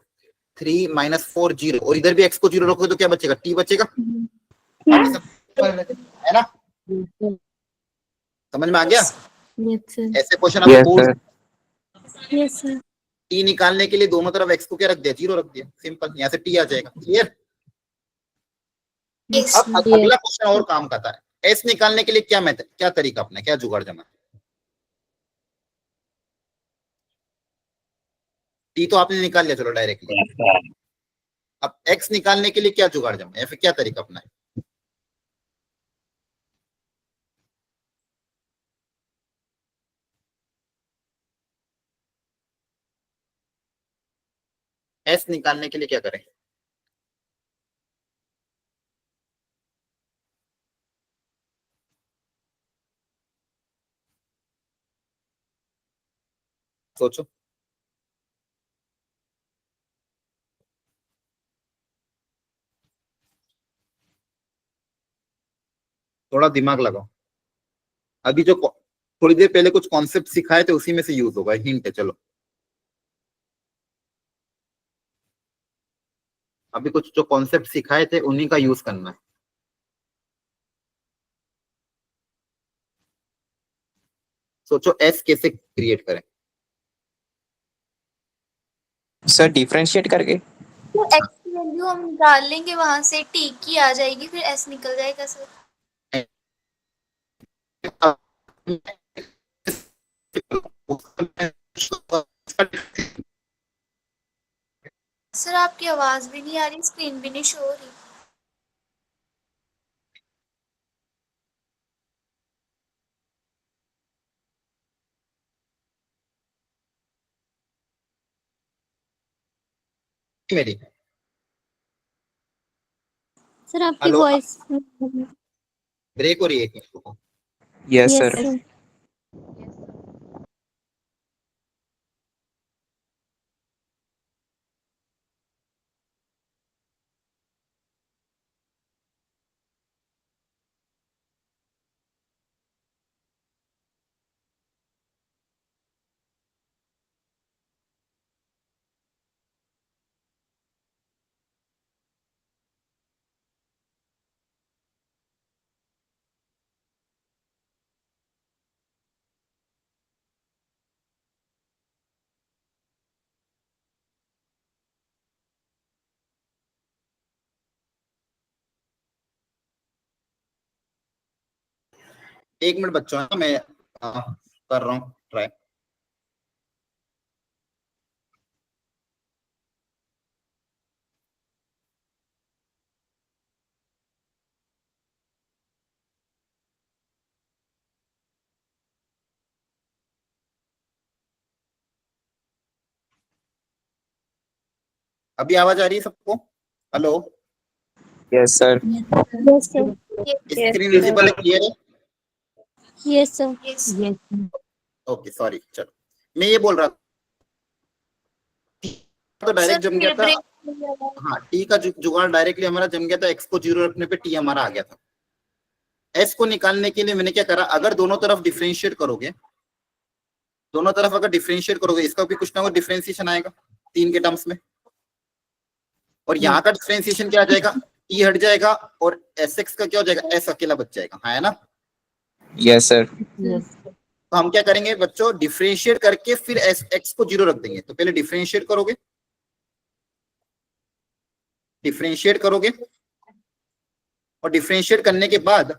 3 -4 0 और इधर भी x को 0 रखोगे तो क्या बचेगा? t बचेगा, है ना? समझ में आ गया? Yes, sir. ऐसे क्वेश्चन आपको yes board sir. Yes, sir. t निकालने के लिए दोनों तरफ x को क्या रख दिया? 0 रख दिया, सिंपल, यहाँ से t आ जाएगा। क्लियर? Yes. अब अगला क्वेश्चन और काम करता है। s निकालने के लिए क्या मेथड, क्या तरीका अपना, क्या जुगाड़ जमा? t तो आपने निकाल लिया, चलो डायरेक्टली। अब x निकालने के लिए क्या जुगाड़ जमा या फिर क्या तरीका अपना है? s निकालने के लिए क्या करें? सोचो। थोड़ा दिमाग लगाओ। अभी जो थोड़ी देर पहले कुछ कॉन्सेप्ट सिखाए थे उसी में से यूज होगा, हिंट है। चलो अभी कुछ जो कॉन्सेप्ट सिखाए थे उन्हीं का यूज करना है। सोचो s कैसे क्रिएट करें? सर डिफरेंशिएट करके। तो x की वैल्यू हम डाल लेंगे, वहां से t की आ जाएगी, फिर s निकल जाएगा सर। सर आपकी आवाज भी नहीं आ रही, स्क्रीन भी नहीं शो हो रही। मेरी सर आपकी हेलो, वॉइस ब्रेक हो रही है एक मिनट को। Yes yes sir. सर। एक मिनट बच्चों, है ना, मैं कर रहा हूँ ट्राई। अभी आवाज आ रही है सबको? Hello, yes sir. Yes sir. Screen visible है, क्लियर है? Yes sir. Yes. Okay sorry, चलो मैं ये बोल रहा था, तो डायरेक्ट सर जम गया फिर था। ब्रेक। हाँ, टी का जुगाड़ डायरेक्टली हमारा जम गया था, एक्स को 0 रखने पे टी हमारा आ गया था। एस को निकालने के लिए मैंने क्या करा, अगर दोनों तरफ डिफरेंशिएट करोगे, दोनों तरफ अगर डिफरेंशिएट करोगे, इसका भी कुछ ना कुछ डिफरेंशिएशन आएगा 3 के टर्म्स में, और यहाँ का डिफरेंशिएशन क्या आ जाएगा? टी हट जाएगा और एस एक्स का क्या हो जाएगा? एस अकेला बच जाएगा, है ना? Yes sir. तो हम क्या करेंगे बच्चों, डिफरेंशिएट करके फिर एस एक्स को 0 रख देंगे। तो पहले डिफरेंशिएट करोगे, डिफरेंशिएट करोगे, और डिफरेंशिएट करने के बाद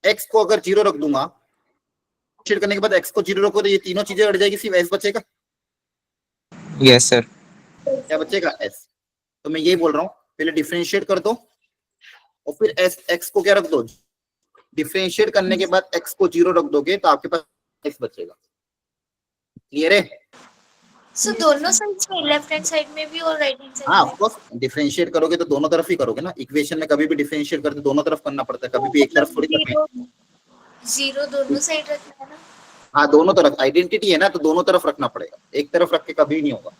एक्स को अगर 0 रख दूंगा, डिफरेंशिएट करने के बाद एक्स को 0 रखो तो ये तीनों चीजें हट जाएगी, सिर्फ एस बचेगा। Yes sir. क्या बचेगा? एस। तो मैं यही बोल रहा हूँ, पहले डिफरेंशिएट कर दो और फिर एस एक्स को क्या रख दो, डिफरेंशिएट करने के बाद एक्स को 0 रख दोगे तो आपके पास एक्स बचेगा। क्लियर है? सो दोनों साइड्स में, लेफ्ट हैंड साइड में भी और राइट हैंड साइड हाँ, में। ऑफ कोर्स डिफरेंशिएट करोगे तो दोनों तरफ ही करोगे ना। इक्वेशन में कभी भी डिफरेंशिएट करते दोनों तरफ करना पड़ता है, कभी भी एक तरफ थोड़ी करना है। जीरो दोनों साइड रखना है ना। हाँ, दोनों तरफ आइडेंटिटी है ना, तो दोनों तरफ रखना पड़ेगा, एक तरफ रख के कभी नहीं होगा।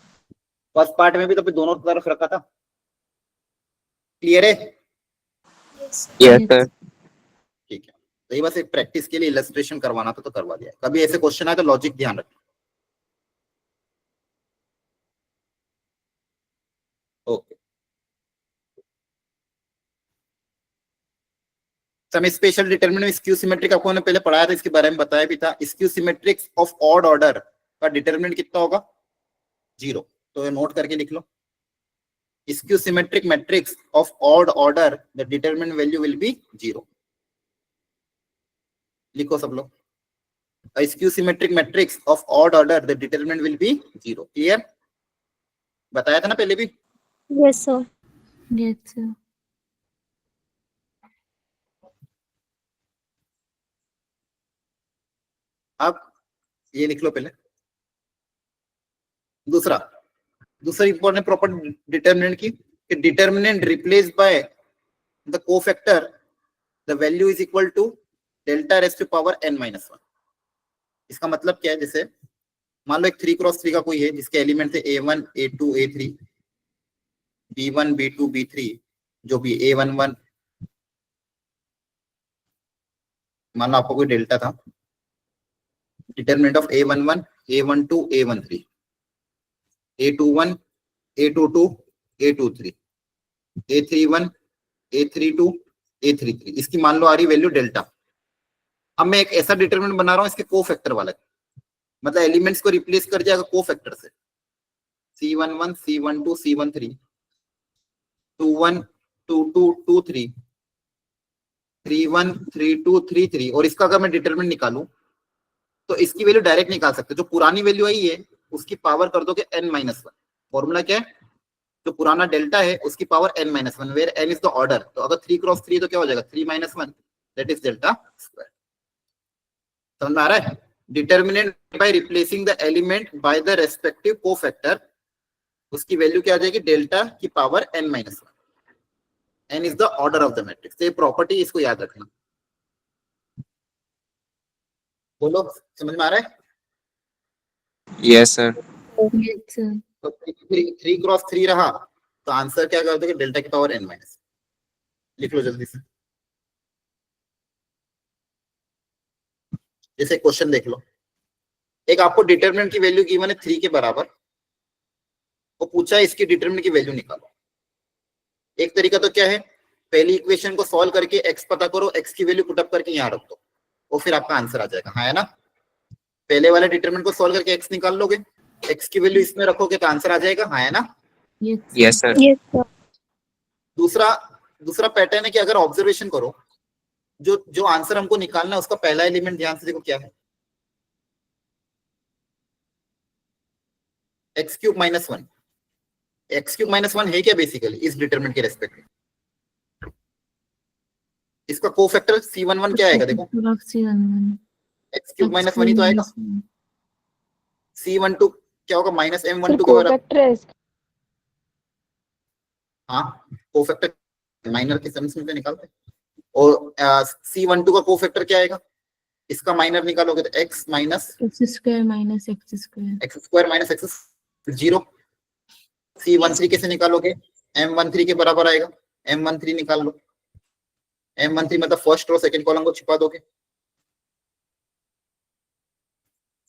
फर्स्ट पार्ट में भी तो फिर दोनों तरफ रखा था। क्लियर है? Yes. Yes sir. ठीक है। तो ये बस एक प्रैक्टिस के लिए इलस्ट्रेशन करवाना था तो करवा दिया। कभी ऐसे क्वेश्चन आए तो लॉजिक ध्यान रखना। Okay, some special determinant skew symmetric आपको ने पहले पढ़ाया था, इसके बारे में बताया भी था। Skew symmetrics of odd order का डिटरमिनेंट कितना होगा? 0। तो ये नोट करके लिख लो। Skew symmetric matrix of odd order the determinant value will be 0। लिखो सब लोग। Skew symmetric matrix of odd order the determinant will be 0। Clear? बताया था ना पहले भी। Yes, sir. Yes, sir. अब ये लिख लो पहले। दूसरा इंपॉर्टेंट प्रॉपर्टी डिटरमिनेंट की, determinant replace by the cofactor the value is equal to delta raise to power n-1। इसका मतलब क्या है? जैसे मान लो एक 3x3 का कोई है जिसके एलिमेंट थे a1 a2 a3 b1 b2 b3 जो भी a11, मान लो आपको कोई डेल्टा था, determinant of a11 a12 a13 a21 a22 a23 a31 a32 a33, इसकी मान लो आ रही वैल्यू डेल्टा। अब मैं एक ऐसा डिटरमिनेंट बना रहा हूं इसके कोफैक्टर वाला, मतलब एलिमेंट्स को रिप्लेस कर जाएगा कोफैक्टर से। C11 C12 C13 21 22 23 31 32 33, और इसका अगर मैं डिटरमिनेंट निकालूं तो इसकी वैल्यू डायरेक्ट निकाल सकते। जो पुरानी वैल्यू आई है उसकी पावर कर दोगे n-1। फॉर्मूला क्या है? जो पुराना डेल्टा है उसकी power n-1, where n is the order. तो अगर 3x3 तो क्या हो जाएगा? 3 - 1, दैट इज डेल्टा स्क्वायर। समझ में आ रहा है? Determinant by replacing the element by the respective cofactor, उसकी वैल्यू क्या आ जाएगी? डेल्टा की power n-1। n is the order of the matrix. ये प्रॉपर्टी, इसको याद रखना। बोलो, समझ में आ रहा है? Yes sir. Yes, sir. तो 3x3 रहा तो आंसर क्या कर दोगे? डेल्टा की पावर n-। लिख लो जल्दी से। जैसे क्वेश्चन देख लो, एक आपको डिटरमिनेंट की वैल्यू गिवन है 3 के बराबर, वो पूछा है इसकी डिटरमिनेंट की वैल्यू निकालो। एक तरीका तो क्या है? पहली इक्वेशन को सॉल्व करके x पता करो, x की वैल्यू पुट अप करके यहाँ रख दो, वो फिर आपका आंसर आ जाएगा। हाँ है ना? पहले वाले डिटरमिनेंट को सॉल्व करके x निकाल लोगे, x की वैल्यू इसमें रखोगे तो आंसर आ जाएगा। हाँ है ना? Yes. Yes sir. Yes, sir. दूसरा पैटर्न है कि अगर ऑब्जर्वेशन करो, जो आंसर हमको निकालना है उसका पहला एलिमेंट ध्यान से देखो क्या है? x³ - 1। x³ - 1 है क्या बेसिकली इस डिटरमिनेंट के रेस्पेक्ट में? इसका कोफैक्टर C11 क्या आएगा? देखो Factor of C11. x³ - 1 ही तो आएगा। -1. C12 क्या होगा? -m12 के बराबर। हाँ, कोफैक्टर माइनर के सेंस में निकालते हैं। और C12 का कोफैक्टर क्या आएगा? इसका माइनर निकालोगे तो x minus X square minus X square. x square minus x 0। C13 कैसे निकालोगे? m13 के बराबर आएगा। m13 निकाल लो। m13 मतलब फर्स्ट रो सेकंड कॉलम को छिपा दोगे,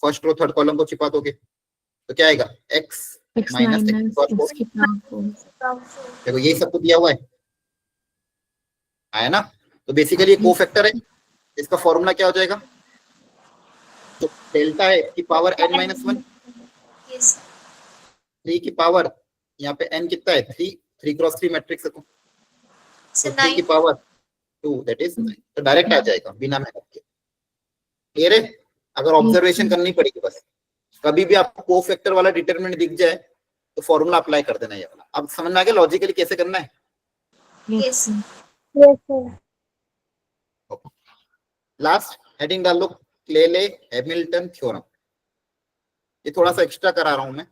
फर्स्ट रो थर्ड कॉलम को छिपा दोगे तो क्या आएगा? x X minus minus x X की power 4. देखो यही सब कुछ दिया हुआ है ना? तो बेसिकली ये कोफैक्टर है। इसका फॉर्मूला क्या हो जाएगा? तो डेल्टा है की पावर n-1, यस 3 की पावर, यहाँ पे n कितना है? 3x3 मैट्रिक्स है तो 3 की पावर 2, दैट इज 9। तो डायरेक्ट आ जाएगा बिना मेहनत के। क्लियर है? अगर ऑब्जर्वेशन करनी पड़ेगी बस, कभी भी आपको कोफैक्टर वाला डिटरमिनेंट दिख जाए तो फॉर्मूला अप्लाई कर देना ये वाला। अब समझ में आ गया लॉजिकली कैसे करना है? Yes. sir. Yes, sir. Last heading डाल लो, क्लेले हैमिल्टन थ्योरम। ये थोड़ा सा एक्स्ट्रा करा रहा हूं मैं,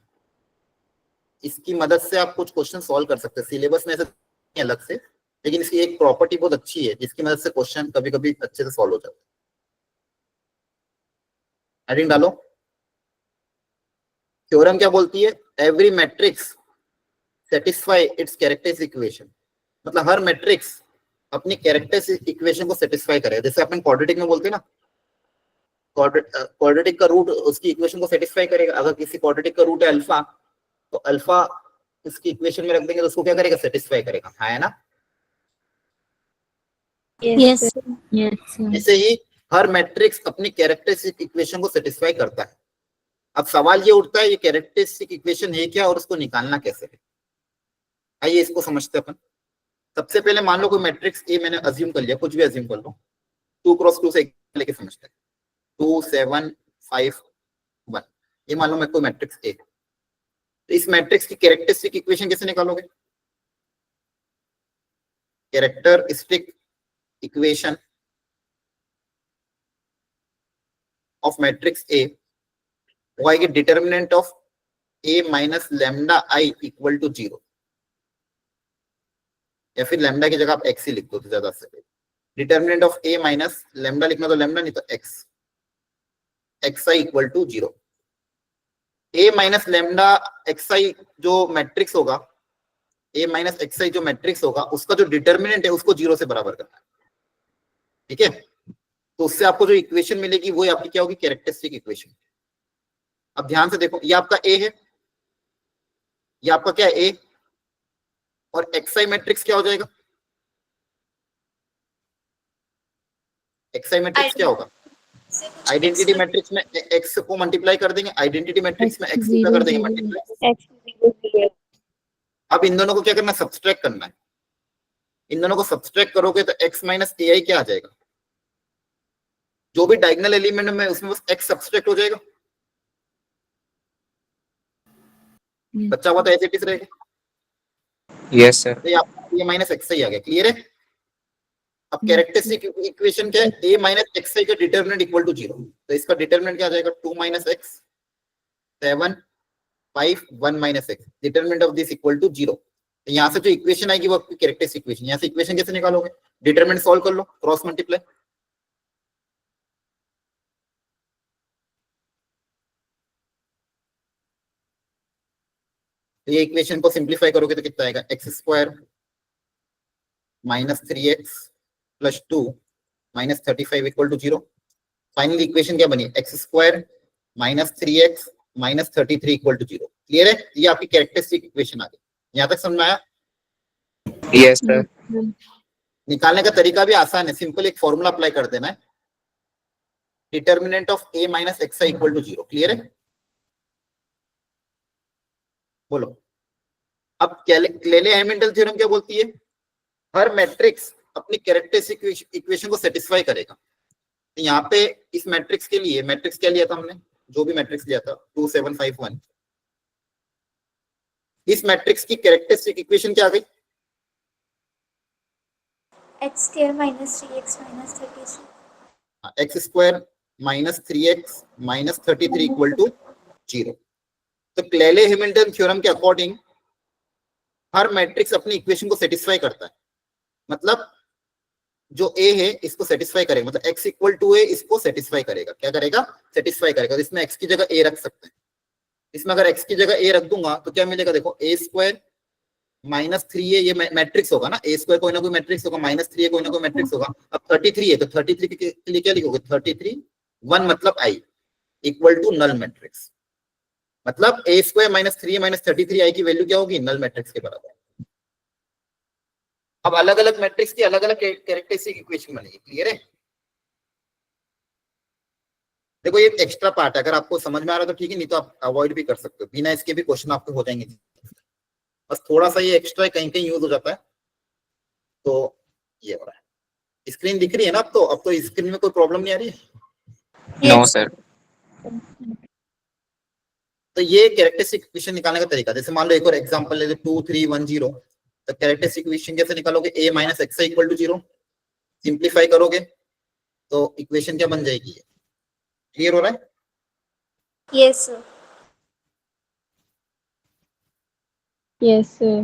इसकी मदद से आप कुछ क्वेश्चन सॉल्व कर सकते हैं। सिलेबस में ऐसे नहीं अलग से, लेकिन इसकी एक प्रॉपर्टी बहुत अच्छी है जिसकी मदद से क्वेश्चन कभी कभी अच्छे से सॉल्व हो जाते हैं। हेडिंग डालो। थ्योरम क्या बोलती है? Every matrix satisfy it's characteristic equation, मतलब हर मैट्रिक्स अपनी कैरेक्टरिस्टिक इक्वेशन को सेटिस्फाई करेगा, जैसे अपन क्वाड्रेटिक में बोलते हैं ना, क्वाड्रेटिक का रूट उसकी इक्वेशन को सेटिस्फाई करेगा। अगर किसी क्वाड्रेटिक का रूट है अल्फा, तो अल्फा इसकी इक्वेशन में रख देंगे तो उसको क्या करेगा, सेटिस्फाई करेगा, है ना। Yes. Yes. Sir. ऐसे ही हर मैट्रिक्स अपनी कैरेक्टरिस्टिक इक्वेशन को सेटिस्फाई करता है। अब सवाल ये उठता है ये कैरेक्टरिस्टिक इक्वेशन है क्या और उसको निकालना कैसे है। आइए इसको समझते हैं अपन। सबसे पहले मान लो कोई मैट्रिक्स ए मैंने अज्यूम कर लिया, कुछ भी अज्यूम कर लो, 2 क्रॉस 2 से लेके समझते हैं, 2 7 5 1, ये मान लो मैं कोई मैट्रिक्स ए। तो इस मैट्रिक्स की कैरेक्टरिस्टिक इक्वेशन कैसे निकालोगे? Characteristic equation of matrix A वो आएगी determinant of A minus lambda I equal to 0, या फिर लैम्डा की जगह आप एक्स ही लिख दो तो ज्यादा सही। Determinant of A minus lambda लिखना तो लैम्डा नहीं तो X, X I equal to 0। A minus lambda X I जो मैट्रिक्स होगा, ए माइनस एक्स आई जो मैट्रिक्स होगा उसका जो डिटर्मिनेंट है उसको 0 से बराबर करना है, ठीक है। तो उससे आपको जो इक्वेशन मिलेगी वो आपकी क्या होगी, कैरेक्टरिस्टिक इक्वेशन। अब ध्यान से देखो, ये आपका ए है, ये आपका क्या है ए, और एक्सआई मैट्रिक्स क्या हो जाएगा, एक्सआई मैट्रिक्स क्या होगा, आइडेंटिटी मैट्रिक्स में एक्स को मल्टीप्लाई कर देंगे, आइडेंटिटी मैट्रिक्स में एक्स कर देंगे मल्टीप्लाई। अब इन दोनों को क्या करना है, सब्सट्रैक्ट करना है। इन दोनों को सब्सट्रैक्ट करोगे तो एक्स माइनस ए आई क्या आ जाएगा, जो भी डायगोनल एलिमेंट में उसमें बस एक्स सब्सट्रैक्ट हो जाएगा, बच्चा हुआ तो ऐसे किस रहेगा। Yes sir. तो ये माइनस एक्स आई आ गया, क्लियर है। अब कैरेक्टरिस्टिक इक्वेशन क्या है, a माइनस एक्स आई का डिटरमिनेंट इक्वल टू 0, तो इसका डिटरमिनेंट क्या आ जाएगा, 2 minus X 7 5 1 minus X, determinant of this equal to 0। तो यहाँ से जो इक्वेशन आएगी वो आपकी कैरेक्टरिस्टिक इक्वेशन। यहाँ से इक्वेशन कैसे निकालोगे, डिटरमिनेंट सॉल्व कर लो, क्रॉस मल्टीप्लाई। तो ये इक्वेशन को सिंप्लीफाई करोगे तो कितना आएगा, X square minus 3x plus 2 minus 35 equal to 0। Finally equation क्या बनी, X square minus 3x minus 33 equal to 0। Clear है, ये आपकी कैरेक्टरिस्टिक इक्वेशन आ गई। यहाँ तक समझ में आया? Yes sir. निकालने का तरीका भी आसान है, सिंपल एक फॉर्मूला अप्लाई कर देना है, determinant of a minus X I equal to 0। Clear है, बोलो। अब क्लेले हैमिल्टन थ्योरम क्या बोलती है, हर मैट्रिक्स अपनी कैरेक्टरिस्टिक इक्वेशन को सेटिस्फाई करेगा। तो यहाँ पे इस मैट्रिक्स के लिए, मैट्रिक्स क्या लिया था हमने, जो भी मैट्रिक्स लिया था 2 7 5 1, इस मैट्रिक्स की कैरेक्टरिस्टिक इक्वेशन क्या आ गई, X square minus 3x minus 33, X square minus 3x minus 33 equal to 0। तो क्लेले हैमिल्टन थ्योरम के अकॉर्डिंग हर मैट्रिक्स अपनी इक्वेशन को सेटिस्फाई करता है, मतलब जो a है इसको सेटिस्फाई करेगा, मतलब x इक्वल टू a इसको सेटिस्फाई करेगा। क्या करेगा, सेटिस्फाई करेगा। तो इसमें x की जगह a रख सकते हैं। इसमें अगर x की जगह a रख दूंगा तो क्या मिलेगा, देखो a स्क्वायर माइनस 3a, ये मैट्रिक्स होगा ना, a स्क्वायर कोई ना कोई मैट्रिक्स होगा, माइनस 3a कोई ना कोई मैट्रिक्स होगा। अब 33 है तो 33 के लिए क्या लिखोगे, 33 1 मतलब i equal to null matrix, मतलब a स्क्वायर माइनस 3a माइनस 33 i की वैल्यू क्या होगी, नल मैट्रिक्स के बराबर। अब अलग अलग मैट्रिक्स की अलग अलग कैरेक्टरिस्टिक इक्वेशन बनेगी। क्लियर है, देखो ये एक्स्ट्रा पार्ट है, अगर आपको समझ में आ रहा है तो ठीक है, नहीं तो आप अवॉइड भी कर सकते हो, बिना इसके भी क्वेश्चन आपके हो जाएंगे। बस थोड़ा सा ये एक्स्ट्रा कहीं कहीं यूज हो जाता है, तो ये हो रहा है। स्क्रीन दिख रही है ना अब तो स्क्रीन में कोई प्रॉब्लम नहीं आ रही है। No sir. तो ये कैरेक्टरिस्टिक इक्वेशन निकालने का तरीका, जैसे मान लो एक और एग्जांपल ले लो 2 3 1 0, तो कैरेक्टरिस्टिक इक्वेशन कैसे निकालोगे, a minus X I equal to 0, simplify करोगे तो इक्वेशन क्या बन जाएगी, क्लियर हो रहा है? Yes sir. Yes, sir.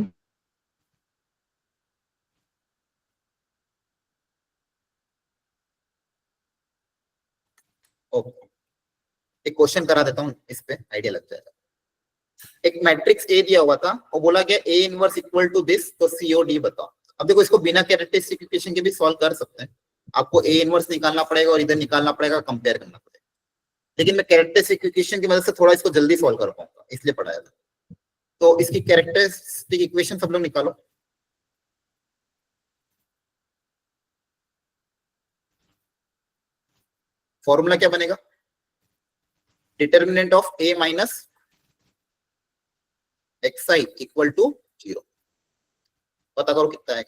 Okay, एक क्वेश्चन करा देता हूँ, इस पे आइडिया लग जाएगा। एक मैट्रिक्स ए दिया हुआ था और बोला गया A inverse equal to this, तो सीओडी बताओ। अब देखो इसको बिना कैरेक्टरिस्टिक इक्वेशन के भी सॉल्व कर सकते हैं, आपको ए इनवर्स निकालना पड़ेगा और इधर निकालना पड़ेगा, कंपेयर करना पड़ेगा, लेकिन मैं कैरेक्टरिस्टिक इक्वेशन की मदद से थोड़ा इसको जल्दी सॉल्व कर पाऊंगा, इसलिए पढ़ाया था। तो इसकी कैरेक्टरिस्टिक इक्वेशन सब लोग निकालो। फॉर्मूला क्या बनेगा, determinant of A minus xi equal to 0, पता करो कितना है।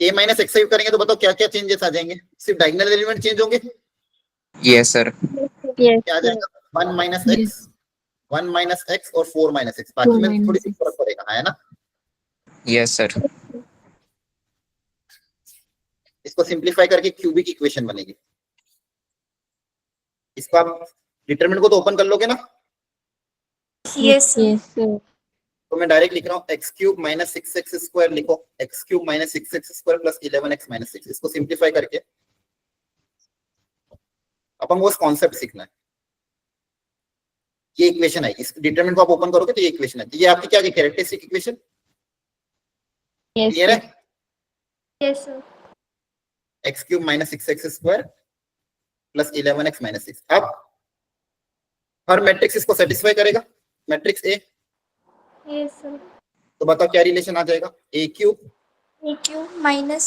ए माइनस xi करेंगे तो बताओ क्या क्या चेंजेस आ जाएंगे, सिर्फ डायगोनल एलिमेंट चेंज होंगे, यस सर। क्या आ जाएगा 1 माइनस एक्स, 1 माइनस एक्स और 4 माइनस एक्स, बाकी में थोड़ी सी फर्क पड़ेगा, है ना। Yes sir. इसको सिंप्लीफाई करके क्यूबिक इक्वेशन बनेगी। इसको आप डिटरमिनेंट को तो ओपन कर लोगे ना, यस सर। Yes, sir. तो मैं डायरेक्ट लिख रहा हूँ X cube minus 6x square, लिखो X cube minus 6x square plus 11x minus 6। इसको सिंप्लीफाई करके अपन को कॉन्सेप्ट सीखना है। ये इक्वेशन है, इस डिटरमिनेंट को आप ओपन करोगे तो ये इक्वेशन है, ये आपकी क्या कैरेक्टरिस्टिक इक्वेशन Yes, क्लियर है। sir. Yes sir. X cube minus 6x square plus 11x minus 6। अब हर मैट्रिक्स इसको सेटिस्फाई करेगा, मैट्रिक्स ए, यस सर। तो बताओ क्या रिलेशन आ जाएगा, A cube A cube minus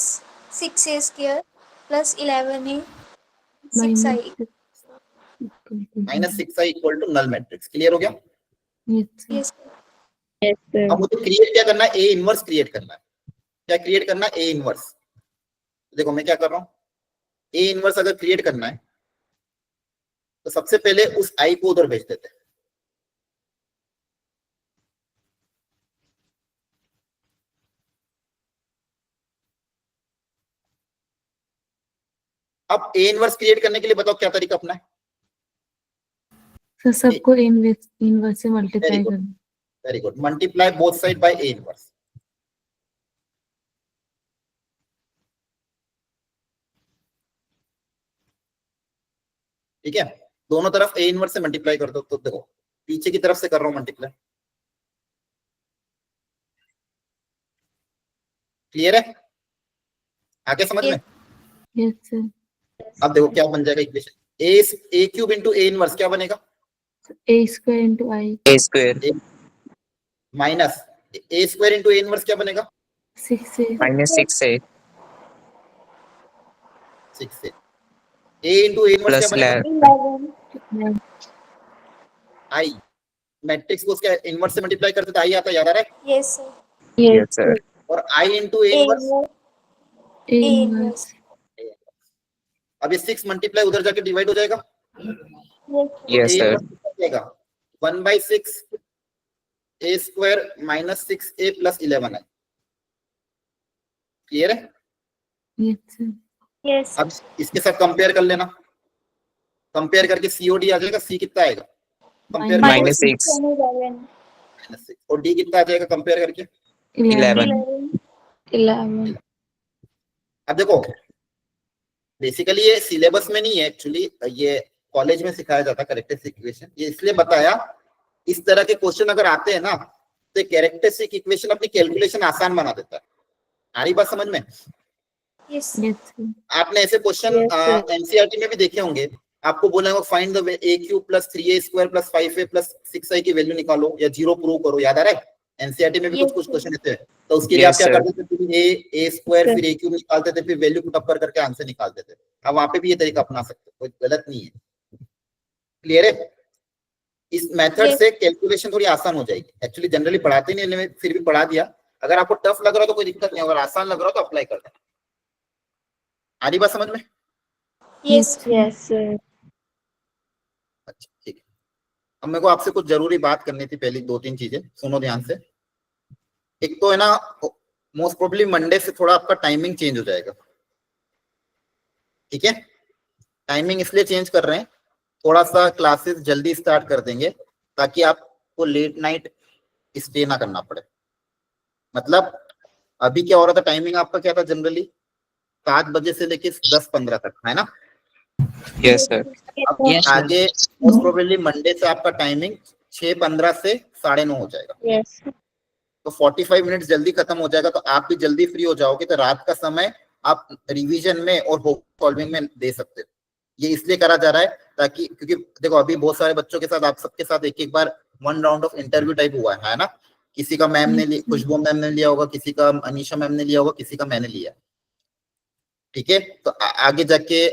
6a square plus 11a 6i। Minus 6i equal to null matrix. Clear हो गया। Yes, sir. Yes sir. Yes, sir. अब मुझे क्रिएट क्या करना है, ए इनवर्स क्रिएट करना है। क्या क्रिएट करना है, ए इनवर्स। देखो मैं क्या कर रहा हूं, ए इनवर्स अगर क्रिएट करना है तो सबसे पहले उस आई को उधर भेज देते हैं। अब ए इनवर्स क्रिएट करने के लिए बताओ क्या तरीका अपना है। सर सबको इनवर्स से मल्टीप्लाई Very good. करना। Very good, multiply both side by A inverse. ठीक है, दोनों तरफ ए इनवर्स से मल्टीप्लाई कर दो। तो देखो पीछे की तरफ से कर रहा हूं मल्टीप्लाई। क्लियर है, आगे समझ में। Yes, sir. अब देखो क्या बन जाएगा equation, A cube into A inverse क्या बनेगा, A square into I. A square minus A square into A inverse क्या बनेगा, 6A. माइनस 6a 6 से। ए इंटू ए इनवर्स क्या प्लस बनेगा, 11। आई। मैट्रिक्स को उसके इनवर्स से मल्टीप्लाई करते तो आई आता, याद आ रहा है। Yes sir. Yes sir. और I into A A inverse, A A inverse. अब ये 6 मल्टीप्लाई उधर जाके डिवाइड हो जाएगा, yes sir. 1 by 6 A square minus 6a plus 11 है। क्लियर है। Yes, sir. यस। अब इसके साथ कंपेयर कर लेना, कंपेयर करके सीओडी आ जाएगा, सी कितना आएगा कंपेयर माइनस 6 माइनस 6, और डी कितना आ जाएगा कंपेयर करके 11। 11. अब देखो बेसिकली ये सिलेबस में नहीं है एक्चुअली, ये कॉलेज में सिखाया जाता है कैरेक्टरिस्टिक इक्वेशन। ये इसलिए बताया, इस तरह के क्वेश्चन अगर आते हैं ना तो कैरेक्टरिस्टिक इक्वेशन अपनी कैलकुलेशन आसान बना देता है। आ रही बात समझ में। यस। Yes, sir. आपने ऐसे क्वेश्चन एनसीईआरटी में भी देखे होंगे, आपको बोला होगा find the A cube plus 3a square plus 5a plus 6i की वैल्यू निकालो या 0 प्रूव करो, याद आ रहा है। एनसीईआरटी में भी Yes, कुछ sir. क्वेश्चन ऐसे हैं, तो उसके लिए आप Yes, क्या sir. करते थे, फिर ए स्क्वायर फिर ए क्यूब निकालते थे, फिर वैल्यू पुट अप कर करके आंसर निकालते थे। अब वहां पे भी ये तरीका अपना सकते हो, कोई गलत नहीं है। क्लियर है। इस मेथड Yes. से कैलकुलेशन थोड़ी आसान हो जाएगी। एक्चुअली जनरली पढ़ाते नहीं, लेकिन फिर भी पढ़ा दिया। अगर आपको टफ लग रहा हो तो कोई दिक्कत नहीं, अगर आसान लग रहा हो तो अप्लाई कर देना। आ रही बात समझ में। यस। Yes, sir. अच्छा ठीक है, अब मेरे को आपसे कुछ जरूरी बात करनी थी। पहली 2-3 चीजें सुनो ध्यान से। एक तो है ना, मोस्ट प्रोबेबली मंडे से थोड़ा आपका टाइमिंग चेंज हो जाएगा। ठीक है, टाइमिंग इसलिए चेंज कर रहे हैं, थोड़ा सा क्लासेस जल्दी स्टार्ट कर देंगे ताकि आपको लेट नाइट स्टे ना करना पड़े। मतलब अभी क्या हो रहा था, टाइमिंग आपका क्या था जनरली 7 बजे से लेके 10:15 तक, है ना। Yes sir. अब आगे मोस्ट प्रोबेबली मंडे से आपका टाइमिंग 6:15 से 9:30 हो जाएगा, Yes. तो 45 मिनट्स जल्दी खत्म हो जाएगा, तो आप भी जल्दी फ्री हो जाओगे, तो रात का समय आप रिवीजन में और सॉल्विंग में दे सकते हो। ये इसलिए करा जा रहा है ताकि, क्योंकि देखो अभी बहुत सारे बच्चों के साथ, आप सबके साथ एक एक बार 1 राउंड ऑफ इंटरव्यू टाइप हुआ है ना, किसी का मैम ने खुशबू मैम ने लिया होगा, किसी का अनीशा मैम ने लिया होगा, किसी का मैंने लिया, ठीक है। तो आगे जाके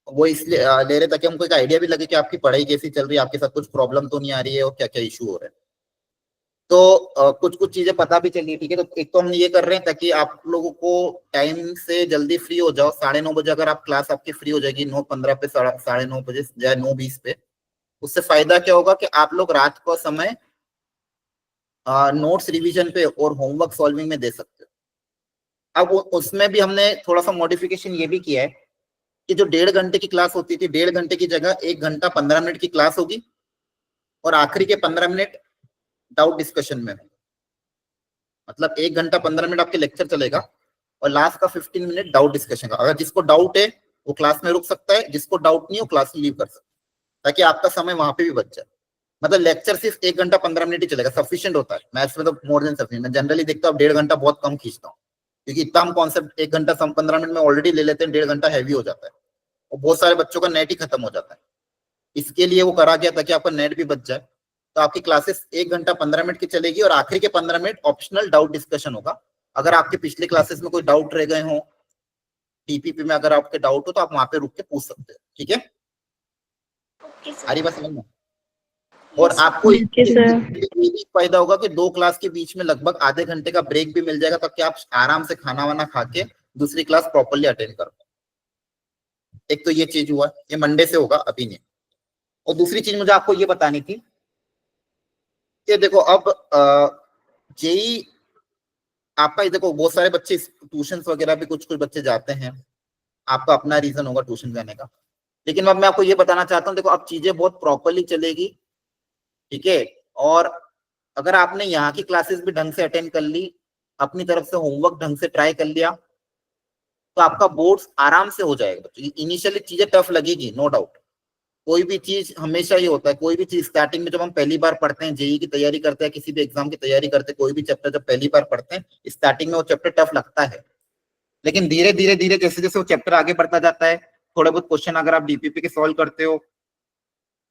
वो इसलिए ले रहे ताकि हमको एक आइडिया भी लगे कि आपकी पढ़ाई कैसी चल रही है, आपके साथ कुछ प्रॉब्लम तो नहीं आ रही है और क्या क्या इशू हो रहे हैं। तो कुछ कुछ चीजें पता भी चली, ठीक है। तो एक तो हम ये कर रहे हैं ताकि आप लोगों को टाइम से जल्दी फ्री हो जाओ। 9:30 बजे अगर आप क्लास आपकी फ्री हो जाएगी, 9:15 पे, 9:30 बजे या 9:20 पे, उससे फायदा क्या होगा कि आप लोग रात को समय नोट्स रिवीजन पे और होमवर्क सॉल्विंग में दे सकते हो। अब उसमें भी हमने थोड़ा सा मॉडिफिकेशन ये भी किया है कि जो 1.5 घंटे की क्लास होती थी, 1.5 घंटे की जगह 1 घंटा 15 मिनट की क्लास होगी, और आखिरी के 15 मिनट डाउट डिस्कशन में होगा। मतलब 1 घंटा 15 मिनट आपके लेक्चर चलेगा और लास्ट का 15 मिनट डाउट डिस्कशन का। अगर जिसको डाउट है वो क्लास में रुक सकता है, जिसको डाउट नहीं है वो क्लास लीव कर सकता है, ताकि आपका समय वहां पे भी बच जाए। मतलब लेक्चर सिर्फ 1 घंटा 15 मिनट ही चलेगा, सफिशिएंट होता है। मैथ्स में तो मोर देन सफिशिएंट। मैं जनरली देखता हूँ 1.5 घंटा बहुत कम खींचता हूँ, क्योंकि इतना हम कॉन्सेप्ट 1 घंटा 15 मिनट में ऑलरेडी ले लेते हैं, 1.5 घंटा हैवी हो जाता है और बहुत सारे बच्चों का नेट ही खत्म हो जाता है। इसके लिए वो करा गया ताकि आपका नेट भी बच जाए। तो आपकी क्लासेस 1 घंटा 15 मिनट की चलेगी और आखिरी के 15 मिनट ऑप्शनल डाउट डिस्कशन होगा। अगर आपके पिछले क्लासेस में कोई डाउट रह गए हो, टीपीपी में अगर आपके डाउट हो, तो आप वहां पे रुक के पूछ सकते हो, ठीक है। Okay sir. सारी बात समझ में। और आपको ये भी फायदा होगा कि 2 क्लास के बीच में लगभग आधे घंटे का ब्रेक भी मिल जाएगा, ताकि आप आराम से खाना वाना खा के दूसरी क्लास प्रॉपरली अटेंड करो। एक तो ये चीज हुआ, ये मंडे से होगा, अभी नहीं। और दूसरी चीज मुझे आपको ये बतानी थी कि देखो अब जेई आपका, देखो बहुत सारे बच्चे ट्यूशन वगैरह भी कुछ कुछ बच्चे जाते हैं, आपका अपना रीजन होगा ट्यूशन जाने का। लेकिन अब मैं आपको ये बताना चाहता हूँ, देखो अब चीजें बहुत प्रॉपरली चलेगी, ठीक है। और अगर आपने यहाँ की क्लासेस भी ढंग से अटेंड कर ली, अपनी तरफ से होमवर्क ढंग से ट्राई कर लिया, तो आपका बोर्ड्स आराम से हो जाएगा। इनिशियली चीजें टफ लगेगी, नो डाउट। कोई भी चीज हमेशा ये होता है, कोई भी चीज स्टार्टिंग में जब हम पहली बार पढ़ते हैं, जेई की तैयारी करते हैं, किसी भी एग्जाम की तैयारी करते हैं, कोई भी चैप्टर जब पहली बार पढ़ते हैं, स्टार्टिंग में वो चैप्टर टफ लगता है। लेकिन धीरे धीरे धीरे जैसे जैसे वो चैप्टर आगे बढ़ता जाता है, थोड़े बहुत क्वेश्चन अगर आप डीपीपी के सॉल्व करते हो,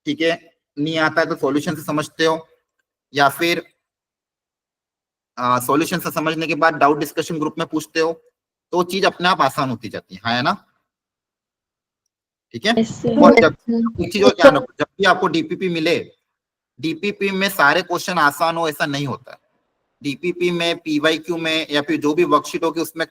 ठीक है, नहीं आता है तो सॉल्यूशन से समझते हो, या फिर सॉल्यूशन से समझने के बाद डाउट डिस्कशन ग्रुप में पूछते हो, तो वो चीज अपने आप आसान होती जाती है ना, ठीक है। और जब एक चीज और ध्यान रखो, जब भी आपको डीपीपी मिले, डीपीपी में सारे क्वेश्चन आसान हो ऐसा नहीं होता है। डीपीपी में, पीवाईक्यू में, या फिर जो भी वर्कशीट होगी उसमें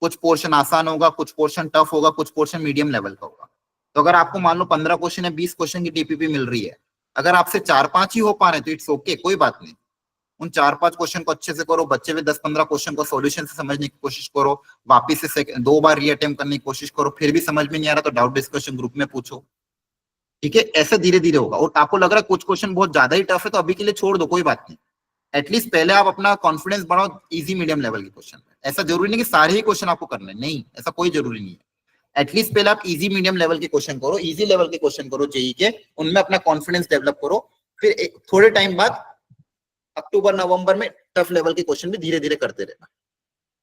कुछ पोर्शन आसान होगा, कुछ पोर्शन टफ होगा, कुछ पोर्शन मीडियम लेवल का होगा। तो अगर आपको मान लो 15 क्वेश्चन या 20 क्वेश्चन की डीपीपी मिल रही है, अगर आपसे 4-5 ही हो पा रहे तो इट्स ओके, कोई बात नहीं। उन 4-5 क्वेश्चन को अच्छे से करो, बच्चे भी 10-15 क्वेश्चन को सॉल्यूशन से समझने की कोशिश करो, वापिस से 2 बार रीअटेम्प्ट करने की कोशिश करो, फिर भी समझ में नहीं आ रहा तो डाउट डिस्कशन ग्रुप में पूछो, ठीक है। ऐसे धीरे धीरे होगा। और आपको लग रहा है कुछ क्वेश्चन बहुत ज्यादा ही टफ है, तो अभी के लिए छोड़ दो, कोई बात नहीं। एटलीस्ट पहले आप अपना कॉन्फिडेंस बढ़ाओ इजी मीडियम लेवल के क्वेश्चन में। ऐसा जरूरी नहीं कि सारे ही क्वेश्चन आपको करने, नहीं, ऐसा कोई जरूरी नहीं है। एटलीस्ट पहले आप इजी मीडियम लेवल के क्वेश्चन करो, इजी लेवल के क्वेश्चन करो जेई के, उनमें अपना कॉन्फिडेंस डेवलप करो। फिर थोड़े टाइम बाद अक्टूबर नवंबर में टफ लेवल के क्वेश्चन भी धीरे धीरे करते रहना।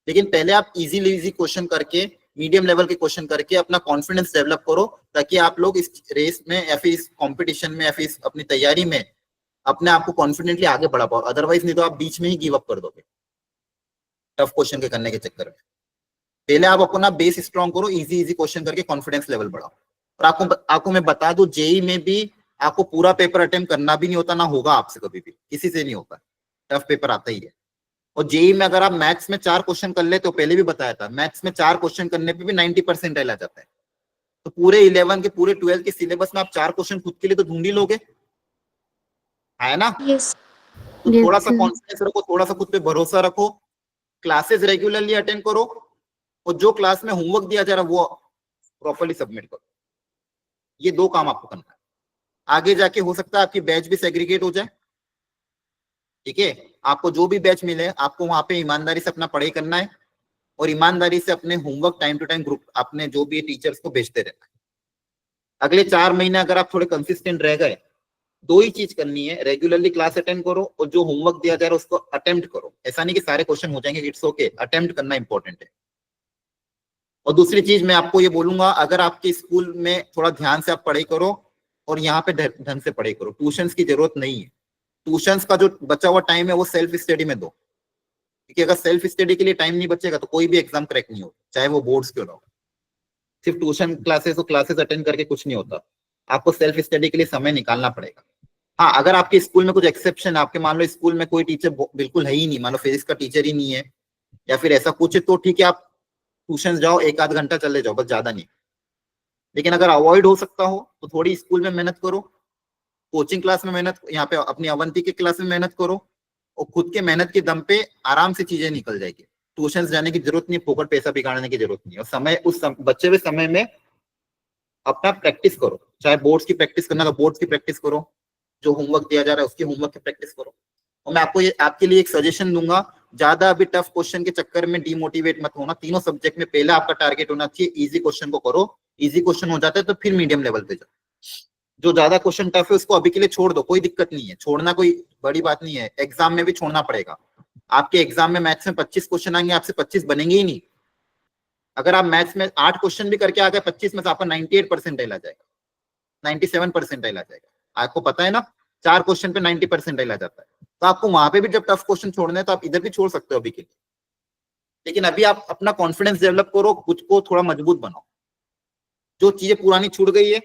लेकिन पहले आप इजी क्वेश्चन करके, मीडियम लेवल के क्वेश्चन करके अपना कॉन्फिडेंस डेवलप करो, ताकि आप लोग इस रेस में या फिर इस कॉम्पिटिशन में या फिर अपनी तैयारी में अपने आप को कॉन्फिडेंटली आगे बढ़ा पाओ। अदरवाइज नहीं तो आप बीच में ही गिव अप कर दोगे टफ क्वेश्चन के करने के चक्कर में। पहले आप अपना बेस स्ट्रॉन्ग करो, इजी क्वेश्चन करके कॉन्फिडेंस लेवल बढ़ाओ। और आपको मैं बता दूं, जेई में भी आपको पूरा पेपर अटेम्प्ट करना भी नहीं होता, ना होगा आपसे कभी भी, किसी से नहीं होता, टफ पेपर आता ही है। और जेई में अगर आप मैथ्स में 4 क्वेश्चन कर ले, तो पहले भी बताया था, मैथ्स में 4 क्वेश्चन करने पे भी 90% आ जाता है। तो पूरे 11 के, पूरे 12 के सिलेबस में आप 4 क्वेश्चन खुद के लिए तो ढूंढ ही लोगे, है ना। यस। तो थोड़ा सा कॉन्फिडेंस रखो, थोड़ा सा खुद पे भरोसा रखो, क्लासेस रेगुलरली अटेंड करो, और जो क्लास में होमवर्क दिया जा रहा है वो प्रॉपरली सबमिट करो। ये 2 काम आपको करना है। आगे जाके हो सकता है आपकी बैच भी सेग्रीगेट हो जाए, ठीक है। आपको जो भी बैच मिले, आपको वहां पे ईमानदारी से अपना पढ़ाई करना है, और ईमानदारी से अपने homework time to time group अपने जो भी टीचर्स को भेजते रहना है। अगले 4 महीने अगर आप थोड़े कंसिस्टेंट रह गए, दो ही चीज करनी है, रेगुलरली क्लास अटेंड करो और जो होमवर्क दिया जा रहा है उसको अटेम्प्ट करो। ऐसा नहीं कि सारे क्वेश्चन हो जाएंगे, इट्स ओके, अटेम्प्ट करना इंपॉर्टेंट है। और दूसरी चीज मैं आपको ये बोलूंगा, अगर आपके स्कूल में थोड़ा ध्यान से आप पढ़ाई करो और यहाँ पे ढंग से पढ़ाई करो, ट्यूशंस की जरूरत नहीं है। ट्यूशंस का जो बचा हुआ टाइम है वो सेल्फ स्टडी में दो, क्योंकि अगर सेल्फ स्टडी के लिए टाइम नहीं बचेगा तो कोई भी एग्जाम क्रैक नहीं होगा, चाहे वो बोर्ड्स क्यों ना हो। सिर्फ ट्यूशन क्लासेस और क्लासेस अटेंड करके कुछ नहीं होता, आपको सेल्फ स्टडी के लिए समय निकालना पड़ेगा। हाँ, अगर आपके स्कूल में कुछ एक्सेप्शन, आपके मान लो स्कूल में कोई टीचर बिल्कुल है ही नहीं, मान लो फिजिक्स का टीचर ही नहीं है या फिर ऐसा कुछ है, तो ठीक है, आप ट्यूशन जाओ, एक आध घंटा चले जाओ, बस ज्यादा नहीं। लेकिन अगर अवॉइड हो सकता हो तो थोड़ी स्कूल में मेहनत करो, कोचिंग क्लास में मेहनत, यहाँ पे अपनी अवंती के क्लास में मेहनत करो, और खुद के मेहनत के दम पे आराम से चीजें निकल जाएगी। ट्यूशन जाने की जरूरत नहीं, फोकट पैसा बिगाड़ने की जरूरत नहीं, और समय बचे हुए समय में अपना प्रैक्टिस करो, चाहे बोर्ड्स की प्रैक्टिस करना तो बोर्ड्स की प्रैक्टिस करो, जो होमवर्क दिया जा रहा है उसकी होमवर्क की प्रैक्टिस करो। और मैं आपको ये आपके लिए एक सजेशन दूंगा, ज्यादा अभी टफ क्वेश्चन के चक्कर में डिमोटिवेट मत होना। तीनों सब्जेक्ट में पहले आपका टारगेट होना चाहिए इजी क्वेश्चन को करो, इजी क्वेश्चन हो जाता है तो फिर मीडियम लेवल पे जाओ। जो ज्यादा क्वेश्चन टफ है उसको अभी के लिए छोड़ दो, कोई दिक्कत नहीं है, छोड़ना कोई बड़ी बात नहीं है, एग्जाम में भी छोड़ना पड़ेगा। आपके एग्जाम में मैथ्स में 25 क्वेश्चन आएंगे, आपसे 25 बनेंगे ही नहीं। अगर आप मैथ्स में 8 क्वेश्चन भी करके आ गए 25 में से, आपका 98 परसेंटाइल आ जाएगा, 97 परसेंटाइल आ जाएगा। आपको पता है ना, 4 क्वेश्चन पे 90 परसेंटाइल आ जाता है। तो आपको वहां पे भी जब टफ क्वेश्चन छोड़ने हैं तो आप इधर भी छोड़ सकते हो अभी के लिए, लेकिन अभी आप अपना कॉन्फिडेंस डेवलप करो, खुद को थोड़ा मजबूत बनाओ। जो चीजें पुरानी छूट गई है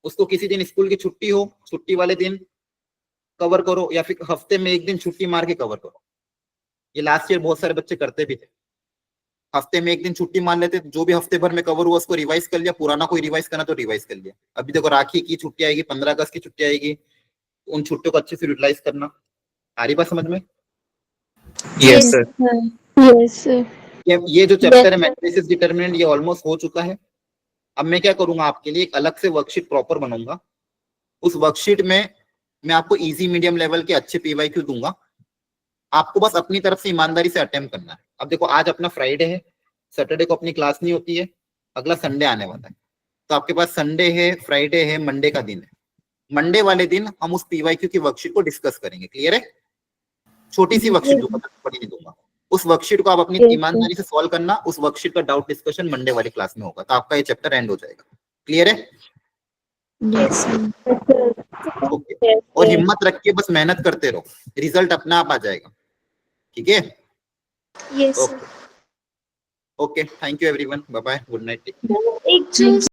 उसको किसी दिन स्कूल की छुट्टी हो, छुट्टी वाले दिन कवर करो, या फिर हफ्ते में एक दिन छुट्टी मार के कवर करो। ये लास्ट ईयर बहुत सारे बच्चे करते भी थे, हफ्ते में एक दिन छुट्टी मान लेते, जो भी हफ्ते भर में कवर हुआ उसको रिवाइज कर लिया, पुराना कोई रिवाइज करना तो रिवाइज कर लिया। अभी देखो राखी की छुट्टी आएगी, 15 अगस्त की छुट्टी आएगी, उन छुट्टियों को अच्छे से यूटिलाइज करना। आ रही बात समझ में? Yes sir. Yes, sir. ये जो चैप्टर है मैट्रिसेस डिटरमिनेंट, ये ऑलमोस्ट हो चुका है। अब मैं क्या करूंगा, आपके लिए एक अलग से वर्कशीट प्रॉपर बनाऊंगा। उस वर्कशीट में मैं आपको इजी मीडियम लेवल के अच्छे पीवाईक्यू दूंगा, आपको बस अपनी तरफ से ईमानदारी से अटेम्प्ट करना है। अब देखो, आज अपना फ्राइडे है, सैटरडे को अपनी क्लास नहीं होती है, अगला संडे आने वाला है, तो आपके पास संडे है, फ्राइडे है, मंडे का दिन है। मंडे वाले दिन हम उस पीवाईक्यू की वर्कशीट को डिस्कस करेंगे, क्लियर है? छोटी सी वर्कशीट दूंगा, बड़ी नहीं दूंगा। उस वर्कशीट को आप अपनी ईमानदारी से सॉल्व करना, उस वर्कशीट का डाउट डिस्कशन मंडे वाली क्लास में होगा, तो आपका ये चैप्टर एंड हो जाएगा। क्लियर है? Yes, sir. ओके। और हिम्मत रख के बस मेहनत करते रहो, रिजल्ट अपने आप आ जाएगा। ठीक है? Yes okay, thank you everyone, bye bye, good night. एक जो